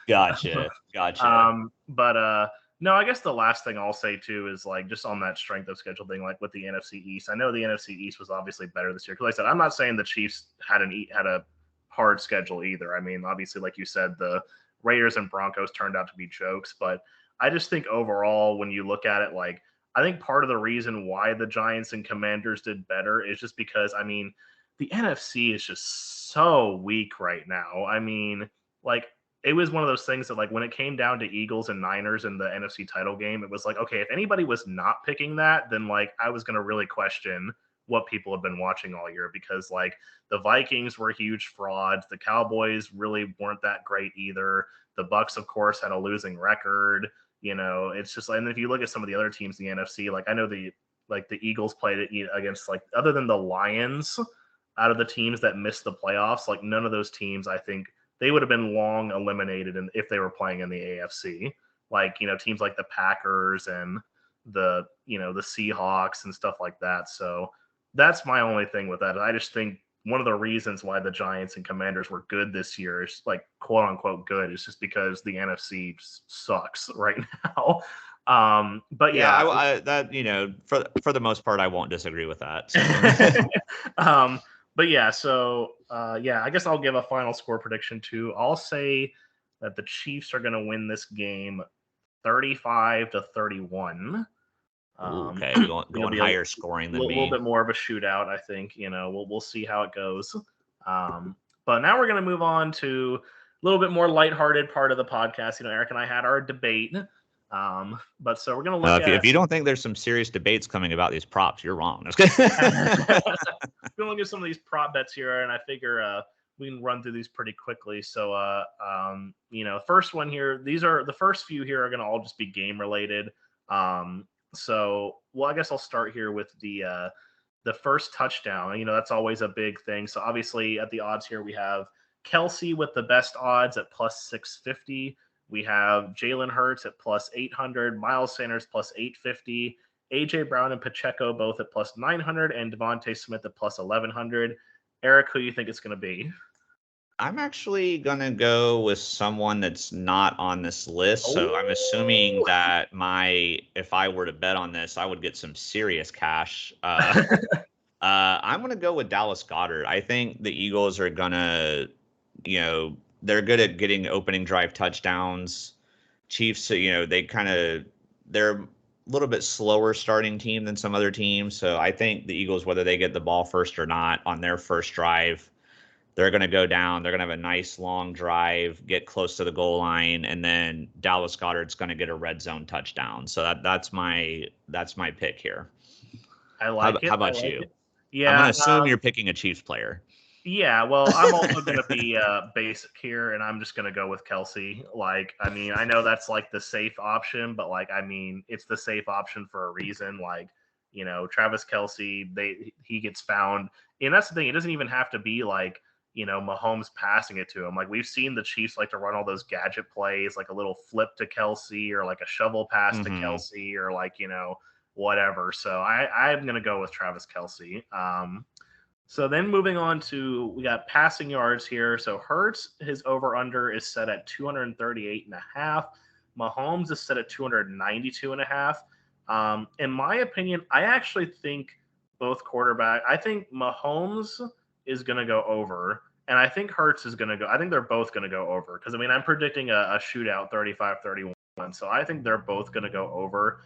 Gotcha. But No, I guess the last thing I'll say too is like just on that strength of schedule thing, like with the NFC East. I know the NFC East was obviously better this year because, like I said, I'm not saying the Chiefs had a hard schedule either. I mean, obviously, like you said, the Raiders and Broncos turned out to be jokes, but I just think overall, when you look at it, like I think part of the reason why the Giants and Commanders did better is just because I mean, the NFC is just so weak right now. I mean, like it was one of those things that like when it came down to Eagles and Niners in the NFC title game, it was like, okay, if anybody was not picking that, then like I was going to really question what people have been watching all year because like the Vikings were huge frauds, the Cowboys really weren't that great either. The Bucks, of course, had a losing record. You know, it's just like, and if you look at some of the other teams in the NFC, like I know the Eagles played it against like other than the Lions, out of the teams that missed the playoffs, like none of those teams I think they would have been long eliminated if they were playing in the AFC. Like, you know, teams like the Packers and the Seahawks and stuff like that. So that's my only thing with that. I just think one of the reasons why the Giants and Commanders were good this year is like quote unquote good is just because the NFC sucks right now. But Yeah, yeah, that for the most part, I won't disagree with that. So. But yeah, so yeah, I guess I'll give a final score prediction too. I'll say that the Chiefs are going to win this game 35-31. Ooh, okay, It'll going be a higher scoring than little me. bit more of a shootout, I think. You know, we'll see how it goes. But now we're going to move on to a little bit more lighthearted part of the podcast. You know, Eric and I had our debate. But so we're going to look If you at don't think there's some serious debates coming about these props, you're wrong. we're going to look at some of these prop bets here, and I figure we can run through these pretty quickly. So, you know, first one here, these are the first few here are going to all just be game related. So, well, I guess I'll start here with the first touchdown. You know, that's always a big thing. So, obviously, at the odds here, we have Kelsey with the best odds at plus 650. We have Jalen Hurts at plus 800, Miles Sanders plus 850, AJ Brown and Pacheco both at plus 900, and Devontae Smith at plus 1100. Eric, who do you think it's going to be? I'm actually gonna go with someone that's not on this list. So I'm assuming that if I were to bet on this, I would get some serious cash. I'm gonna go with Dallas Goedert. I think the Eagles are gonna, they're good at getting opening drive touchdowns. Chiefs, they're a little bit slower starting team than some other teams. So I think the Eagles, whether they get the ball first or not on their first drive, they're going to go down. They're going to have a nice long drive, get close to the goal line, and then Dallas Goedert's going to get a red zone touchdown. So that's my pick here. I like it. How about you? Yeah, I'm going to assume you're picking a Chiefs player. Yeah, well, I'm also going to be basic here, and I'm just going to go with Kelsey. Like, I mean, I know that's like the safe option, but like, I mean, it's the safe option for a reason. Like, you know, Travis Kelsey, he gets found, and that's the thing. It doesn't even have to be like, you know, Mahomes passing it to him. Like we've seen the Chiefs like to run all those gadget plays, like a little flip to Kelsey or like a shovel pass to Kelsey or like, you know, whatever. So I'm going to go with Travis Kelsey. So then moving on to, we got passing yards here. So Hurts, his over-under is set at 238.5. Mahomes is set at 292.5. In my opinion, I actually think I think Mahomes is going to go over, and I think Hurts is going to go. I think they're both going to go over because, I mean, I'm predicting a shootout 35-31. So I think they're both going to go over.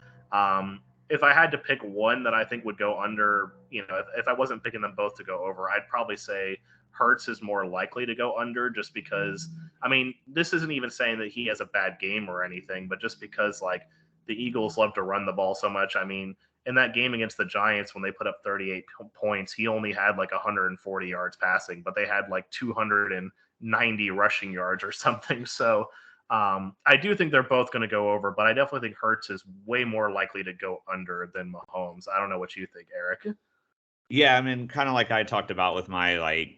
If I had to pick one that I think would go under, you know, if I wasn't picking them both to go over, I'd probably say Hurts is more likely to go under just because, I mean, this isn't even saying that he has a bad game or anything, but just because, like, the Eagles love to run the ball so much. I mean, in that game against the Giants, when they put up 38 points, he only had like 140 yards passing, but they had like 290 rushing yards or something. So, I do think they're both going to go over, but I definitely think Hurts is way more likely to go under than Mahomes. I don't know what you think, Eric. Yeah, I mean, kind of like I talked about with my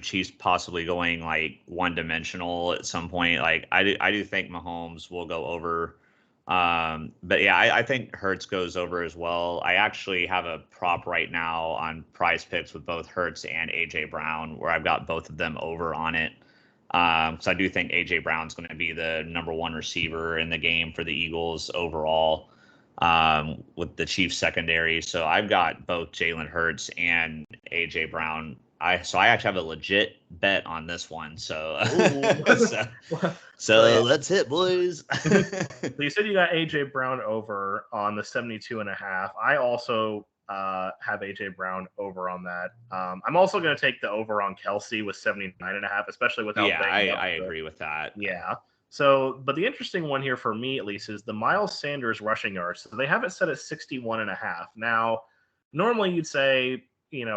Chiefs possibly going like one-dimensional at some point. Like I do think Mahomes will go over. But yeah, I think Hurts goes over as well. I actually have a prop right now on Prize Picks with both Hurts and AJ Brown, where I've got both of them over on it. So I do think A.J. Brown's going to be the number one receiver in the game for the Eagles overall, with the Chiefs secondary. So I've got both Jalen Hurts and A.J. Brown. I actually have a legit bet on this one. So So, yeah. let's hit, boys. So you said you got A.J. Brown over on the 72.5. I also have A.J. Brown over on that. I'm also going to take the over on Kelsey with 79.5, especially without I agree with that. Yeah. So, but the interesting one here for me, at least, is the Miles Sanders rushing yards. So they have it set at 61.5. Now, normally you'd say,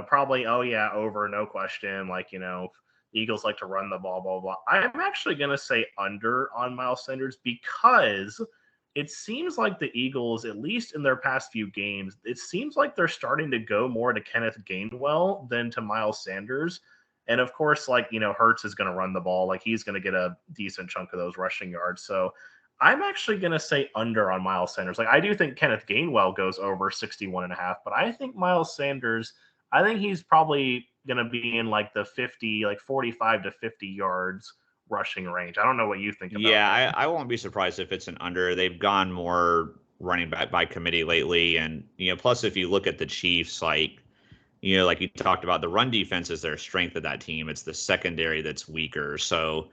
probably, oh yeah, over, no question. Like, Eagles like to run the ball, blah, blah. I'm actually going to say under on Miles Sanders because it seems like the Eagles, at least in their past few games, it seems like they're starting to go more to Kenneth Gainwell than to Miles Sanders. And of course, Hurts is going to run the ball. Like, he's going to get a decent chunk of those rushing yards. So I'm actually going to say under on Miles Sanders. Like, I do think Kenneth Gainwell goes over 61.5, but I think Miles Sanders, I think he's probably going to be in like the 50, like 45 to 50 yards rushing range. I don't know what you think about that. I won't be surprised if it's an under. They've gone more running back by committee lately. And, plus if you look at the Chiefs, like you talked about, the run defense is their strength of that team. It's the secondary that's weaker. So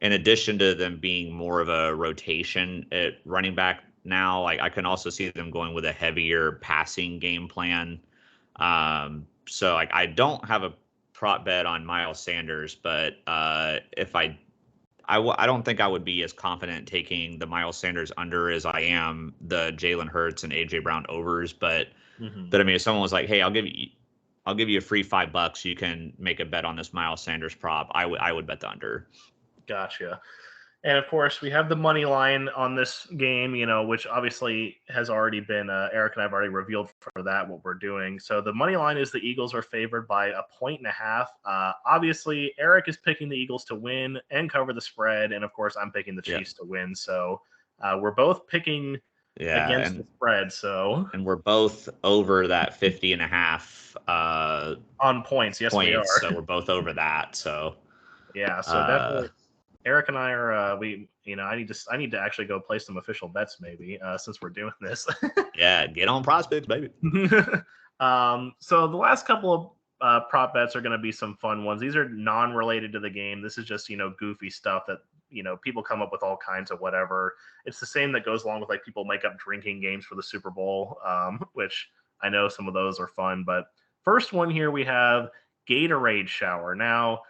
in addition to them being more of a rotation at running back now, like I can also see them going with a heavier passing game plan. So like I don't have a prop bet on Miles Sanders, but if I don't think I would be as confident taking the Miles Sanders under as I am the Jalen Hurts and A.J. Brown overs. But I mean, if someone was like, hey, I'll give you a free $5. You can make a bet on this Miles Sanders prop. I would bet the under. Gotcha. And of course, we have the money line on this game, which obviously has already been, Eric and I have already revealed for that what we're doing. So the money line is the Eagles are favored by 1.5. Obviously, Eric is picking the Eagles to win and cover the spread. And of course, I'm picking the Chiefs to win. So we're both picking against the spread. So, and we're both over that 50.5 on points. Yes, we are. So we're both over that. So yeah, so definitely. Eric and I are I need to actually go play some official bets maybe since we're doing this. Yeah, get on prospects, baby. So the last couple of prop bets are going to be some fun ones. These are non-related to the game. This is just goofy stuff that people come up with all kinds of whatever. It's the same that goes along with like people make up drinking games for the Super Bowl, which I know some of those are fun. But first one here we have Gatorade shower. Now,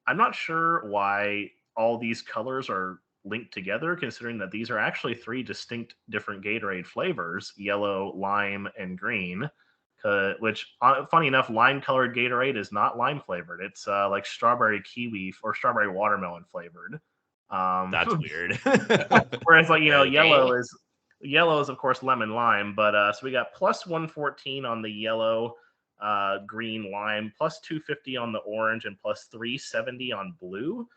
I'm not sure why all these colors are linked together, considering that these are actually 3 distinct different Gatorade flavors, yellow, lime, and green, which, funny enough, lime-colored Gatorade is not lime-flavored. It's like strawberry kiwi or strawberry watermelon flavored. That's weird. Whereas, like, yellow is, of course, lemon lime. But so we got plus 114 on the yellow, green lime, plus 250 on the orange, and plus 370 on blue.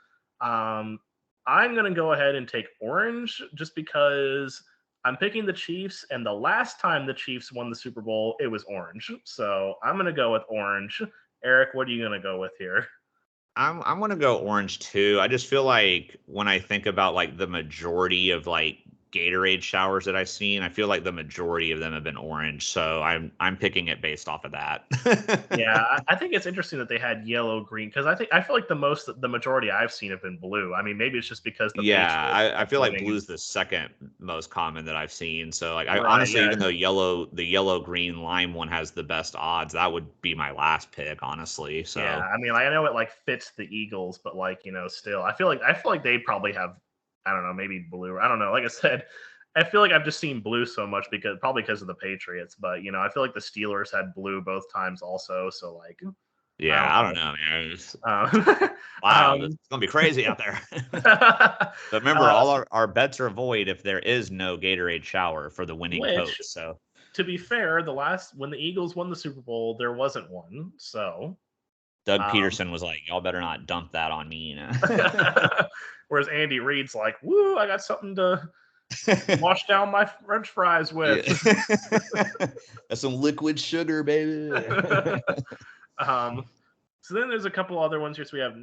I'm going to go ahead and take orange just because I'm picking the Chiefs, and the last time the Chiefs won the Super Bowl, it was orange. So I'm going to go with orange. Eric, what are you going to go with here? I'm going to go orange too. I just feel like when I think about like the majority of like Gatorade showers that I've seen, I feel like the majority of them have been orange. So I'm picking it based off of that. Yeah, I think it's interesting that they had yellow, green, because I feel like the majority I've seen have been blue. I mean, maybe it's just because I feel like blue's the second most common that I've seen. So like honestly, even though the yellow, green, lime one has the best odds, that would be my last pick, honestly. So yeah, I mean, I know it like fits the Eagles, but like still, I feel like they probably have, I don't know, maybe blue. I don't know. Like I said, I feel like I've just seen blue so much because of the Patriots. But I feel like the Steelers had blue both times also. So like, I don't know, man. Wow, it's gonna be crazy out there. But remember, all our bets are void if there is no Gatorade shower for the winning coach. So to be fair, when the Eagles won the Super Bowl, there wasn't one. So Doug Peterson was like, y'all better not dump that on me. Whereas Andy Reid's like, woo, I got something to wash down my French fries with. That's some liquid sugar, baby. So then there's a couple other ones here. So we have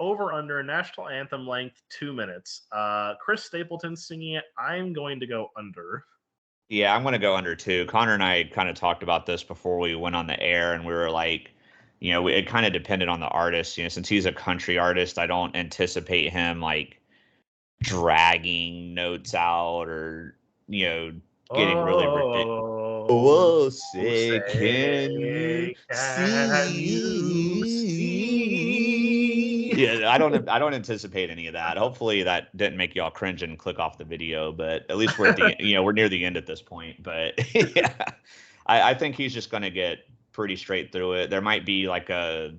over under national anthem length 2 minutes. Chris Stapleton singing it. I'm going to go under. Yeah, I'm going to go under too. Connor and I kind of talked about this before we went on the air, and we were like, it kind of depended on the artist. Since he's a country artist, I don't anticipate him like dragging notes out or getting really ridiculous. Oh, say, can you can you see? see? Yeah, I don't anticipate any of that. Hopefully that didn't make y'all cringe and click off the video, but at least we're at the we're near the end at this point. But yeah, I think he's just gonna get pretty straight through it. There might be like a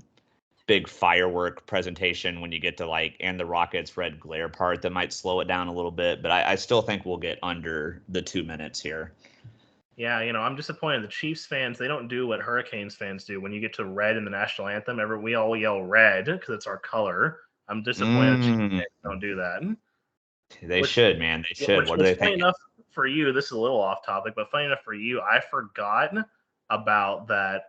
big firework presentation when you get to like and the Rockets red glare part that might slow it down a little bit, but I still think we'll get under the 2 minutes here. Yeah, I'm disappointed. The Chiefs fans, they don't do what Hurricanes fans do. When you get to red in the national anthem, we all yell red because it's our color. I'm disappointed the Chiefs fans don't do that. They should, man. They should. What do they funny think? enough for you, this is a little off topic, but funny enough for you, I forgot about that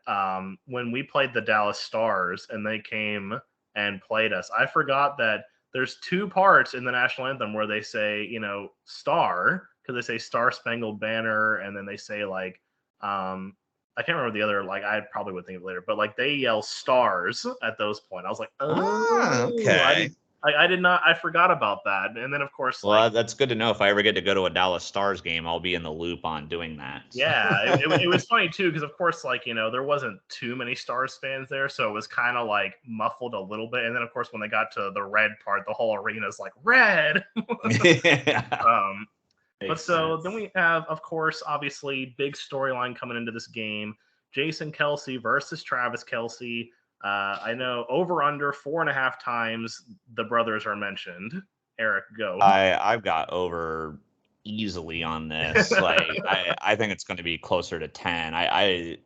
when we played the Dallas Stars and they came and played us. I forgot that there's 2 parts in the national anthem where they say, star, because they say Star Spangled Banner, and then they say like I can't remember the other, like I probably would think of it later, but like they yell stars at those points. I was like, okay. I did not. I forgot about that, and then of course, well, that's good to know. If I ever get to go to a Dallas Stars game, I'll be in the loop on doing that. Yeah, it was funny too because of course, like there wasn't too many Stars fans there, so it was kind of like muffled a little bit. And then of course, when they got to the red part, the whole arena's like red. Yeah. But so then we have, of course, obviously big storyline coming into this game: Jason Kelce versus Travis Kelce. I know over under 4.5 times the brothers are mentioned. Eric, go. I've got over easily on this. Like I think it's going to be closer to 10. I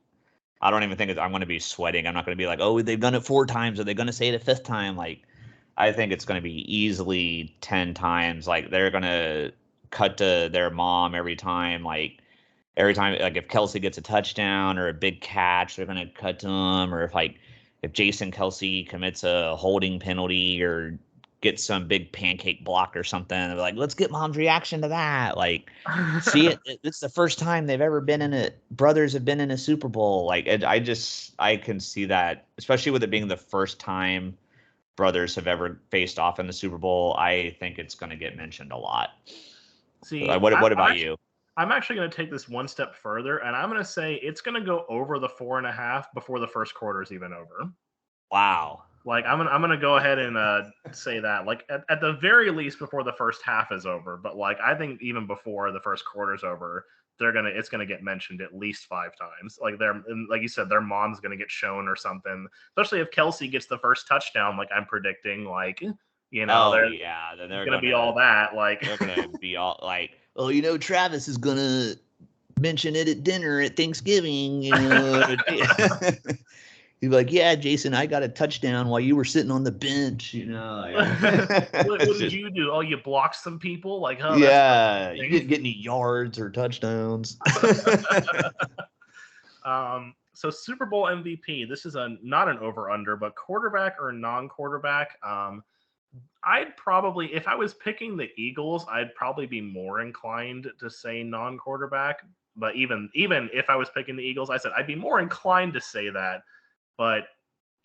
don't even think I'm going to be sweating. I'm not going to be like, oh, they've done it 4 times. Are they going to say it a 5th time? Like, I think it's going to be easily 10 times. Like, they're going to cut to their mom every time. Like, every time, like if Kelce gets a touchdown or a big catch, they're going to cut to him. Or if Jason Kelce commits a holding penalty or gets some big pancake block or something, they're like, let's get mom's reaction to that. Like, see, it's the first time they've ever been in a brothers have been in a Super Bowl. Like, I can see that, especially with it being the first time brothers have ever faced off in the Super Bowl. I think it's going to get mentioned a lot. See, what about you? I'm actually going to take this one step further, and I'm going to say it's going to go over the 4.5 before the first quarter is even over. Wow. Like I'm gonna go ahead and say that, like at the very least before the first half is over, but like I think even before the first quarter's over, it's gonna get mentioned at least 5 times. Like like you said, their mom's gonna get shown or something. Especially if Kelce gets the first touchdown, like I'm predicting, like then they're gonna be all that. Like they're gonna be all like, oh, Travis is gonna mention it at dinner at Thanksgiving. He's like, yeah, Jason, I got a touchdown while you were sitting on the bench. What did you do? Oh, you blocked some people? Like, oh, yeah, you didn't get any yards or touchdowns. So Super Bowl MVP. This is not an over/under, but quarterback or non-quarterback. I'd probably, if I was picking the Eagles, I'd probably be more inclined to say non-quarterback. But even if I was picking the Eagles, I said I'd be more inclined to say that. But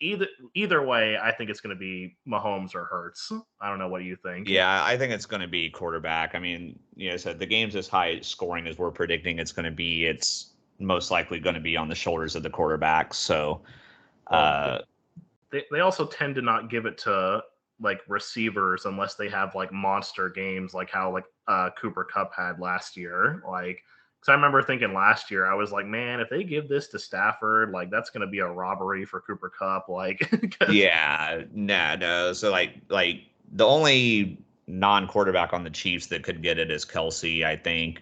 either way, I think it's going to be Mahomes or Hurts. I don't know. What do you think? Yeah, I think it's going to be quarterback. I mean, so the game's as high scoring as we're predicting it's going to be. It's most likely going to be on the shoulders of the quarterback. So they also tend to not give it to like receivers unless they have like monster games, like how like Cooper Kupp had last year. Like, because I remember thinking last year, I was like, man, if they give this to Stafford, like that's going to be a robbery for Cooper Kupp. Like, yeah, no. So like the only non-quarterback on the Chiefs that could get it is Kelce, I think,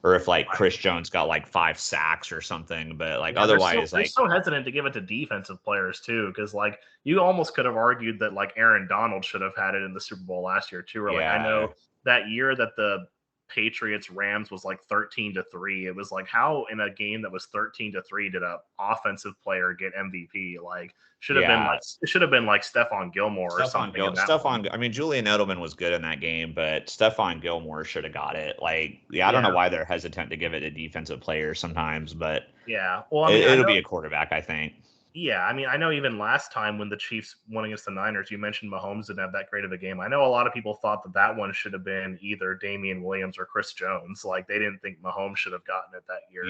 or if like Chris Jones got like 5 sacks or something. But like otherwise, they're so hesitant to give it to defensive players too, because like you almost could have argued that like Aaron Donald should have had it in the Super Bowl last year too. Or like I know that year that the Patriots Rams was like 13-3. It was like, how in a game that was 13-3 did a offensive player get MVP? Like should have been Yeah. like it should have been like Stephon Gilmore or something in that one. I mean, Julian Edelman was good in that game, but Stephon Gilmore should have got it. Like, yeah, I don't know Yeah. why they're hesitant to give it to defensive players sometimes, but Yeah. Well, I mean, it'll be a quarterback, I think. yeah, I mean, I know even last time when the Chiefs won against the Niners, you mentioned Mahomes didn't have that great of a game. I know a lot of people thought that that one should have been either Damian Williams or Chris Jones. Like they didn't think Mahomes should have gotten it that year.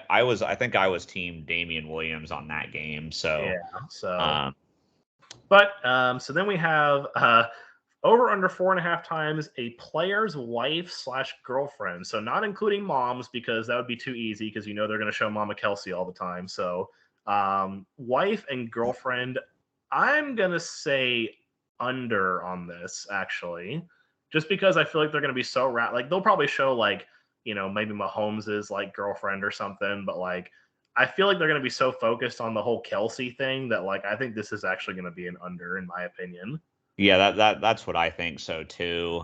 I think I was team Damian Williams on that game. So, Yeah. So, um, so then we have over under 4.5 times a player's wife / girlfriend. So not including moms because that would be too easy because you know they're going to show Mama Kelsey all the time. So wife and girlfriend, I'm going to say under on this actually, just because I feel like they're going to be so like they'll probably show like, you know, maybe Mahomes's like girlfriend or something, but like I feel like they're going to be so focused on the whole Kelsey thing that like I think this is actually going to be an under in my opinion. yeah, that's what I think so too.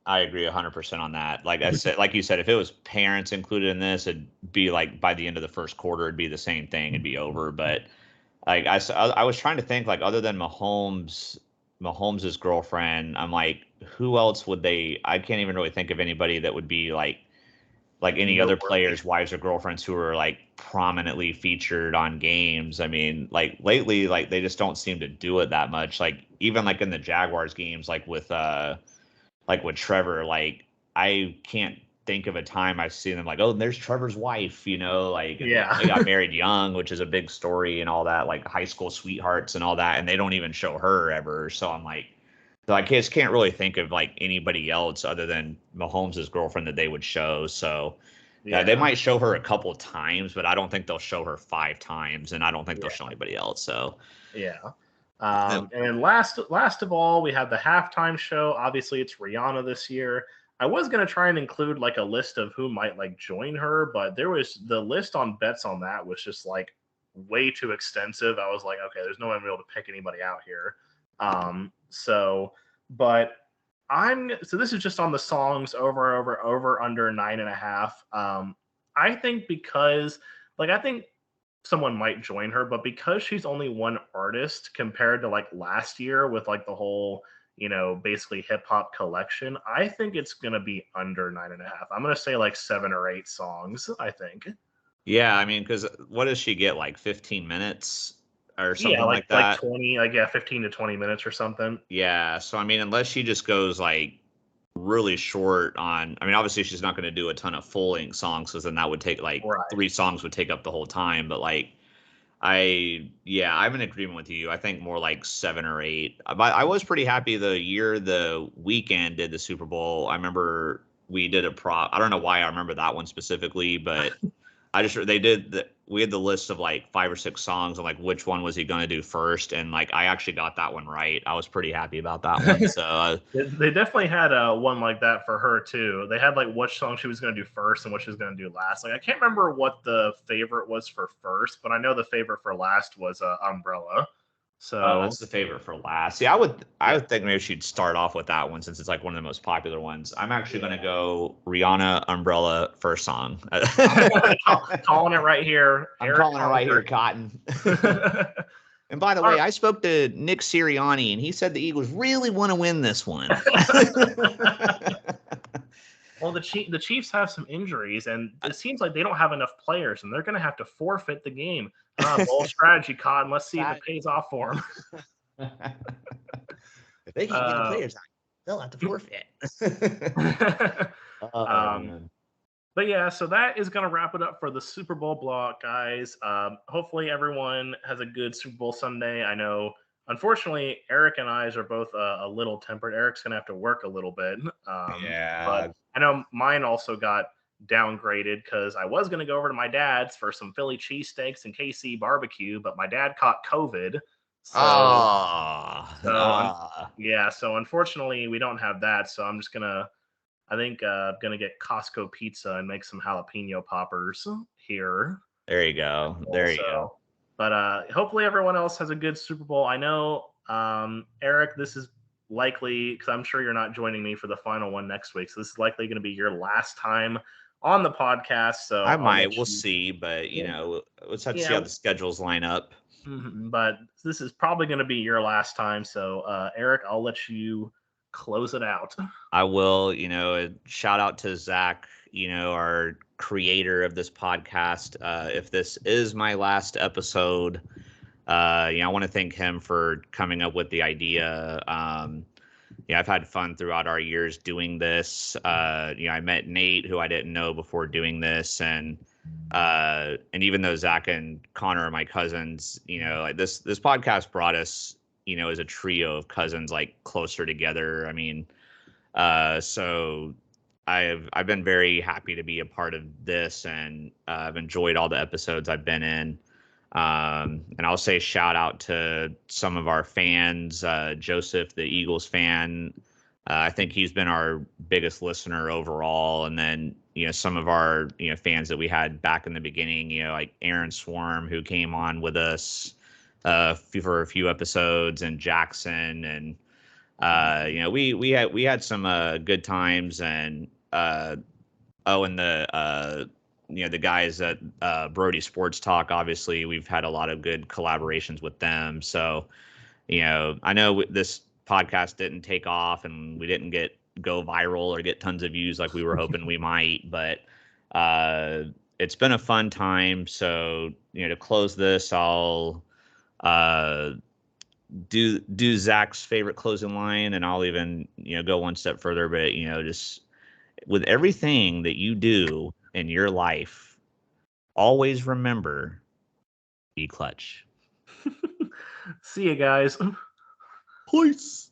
I agree 100% on that. Like I said, like you said, if it was parents included in this, it'd be like by the end of the first quarter, it'd be the same thing. It'd be over. But like I was trying to think, like other than Mahomes's girlfriend, I'm like, who else would they? I can't even really think of anybody that would be like any other players' wives or girlfriends who are like prominently featured on games. I mean, like lately, like they just don't seem to do it that much. Like even like in the Jaguars games, like with Trevor, like I can't think of a time I've seen them like, oh, there's Trevor's wife, you know, like Yeah. they got married young, which is a big story and all that, like high school sweethearts and all that, and they don't even show her ever. So I'm like, so I just can't really think of like anybody else other than Mahomes' girlfriend that they would show. So yeah, they might show her a couple of times, but I don't think they'll show her 5 times, and I don't think they'll show anybody else. So yeah. And then last of all, we have the halftime show. Obviously, it's Rihanna this year. I was gonna try and include like a list of who might like join her, but there was the list on bets on that was just like way too extensive. I was like, okay, there's no way I'm able to pick anybody out here. But so this is just on the songs over under 9.5. I think because like I think someone might join her, but because she's only one artist compared to like last year with like the whole, you know, basically hip hop collection, I think it's gonna be under 9.5. I'm gonna say like 7 or 8 songs, I think. yeah, I mean, because what does she get, like 15 minutes or something like like that? 20, like yeah, 15 to 20 minutes or something. Yeah, so I mean, unless she just goes like really short on, I mean, obviously she's not going to do a ton of full length songs because then that would take like 3 songs would take up the whole time. But like, I'm in agreement with you. I think more like 7 or 8. But I was pretty happy the year the Weekend did the Super Bowl. I remember we did a prop. I don't know why I remember that one specifically, but we had the list of like 5 or 6 songs and like which one was he going to do first, and like I actually got that one right. I was pretty happy about that one. So they definitely had one like that for her too. They had like which song she was going to do first and what she was going to do last. Like I can't remember what the favorite was for first, but I know the favorite for last was Umbrella. So that's the favorite for last. See, I would think maybe she'd start off with that one since it's like one of the most popular ones. I'm actually going to go Rihanna Umbrella first song. Calling it right here. I'm calling it right here, Cotton. And by the way, I spoke to Nick Sirianni, and he said the Eagles really want to win this one. Well, the Chiefs have some injuries, and it seems like they don't have enough players, and they're going to have to forfeit the game. Bold strategy, Cotton. Let's see if it pays off for them. If they can't get the players out, they'll have to forfeit. But yeah, so that is going to wrap it up for the Super Bowl block, guys. Hopefully everyone has a good Super Bowl Sunday. I know, unfortunately, Eric and I are both a little tempered. Eric's going to have to work a little bit. But I know mine also got downgraded because I was going to go over to my dad's for some Philly cheesesteaks and KC barbecue, but my dad caught COVID. So unfortunately we don't have that. So I'm just gonna get Costco pizza and make some jalapeno poppers here. There you go. There you go. But hopefully everyone else has a good Super Bowl. I know, Eric, this is likely, because I'm sure you're not joining me for the final one next week. So this is likely going to be your last time on the podcast. So I I'll let might. We'll you. see, but let's have to see how Yeah. the schedules line up. But this is probably going to be your last time. So Eric, I'll let you close it out. I will, shout out to Zach, our creator of this podcast. If this is my last episode, I want to thank him for coming up with the idea. I've had fun throughout our years doing this. I met Nate, who I didn't know before doing this, and even though Zach and Connor are my cousins, like this podcast brought us, as a trio of cousins, like closer together. I mean, so I've been very happy to be a part of this, and I've enjoyed all the episodes I've been in. And I'll say shout out to some of our fans, Joseph, the Eagles fan. I think he's been our biggest listener overall. And then, some of our, fans that we had back in the beginning, like Aaron Swarm, who came on with us for a few episodes, and Jackson. And, we had some good times. And, and the guys at Brody Sports Talk, obviously we've had a lot of good collaborations with them. So, I know this podcast didn't take off and we didn't go viral or get tons of views like we were hoping we might, but it's been a fun time. So, to close this, I'll do Zach's favorite closing line, and I'll even, go one step further, but, just with everything that you do in your life, always remember, be clutch. See you guys. Peace.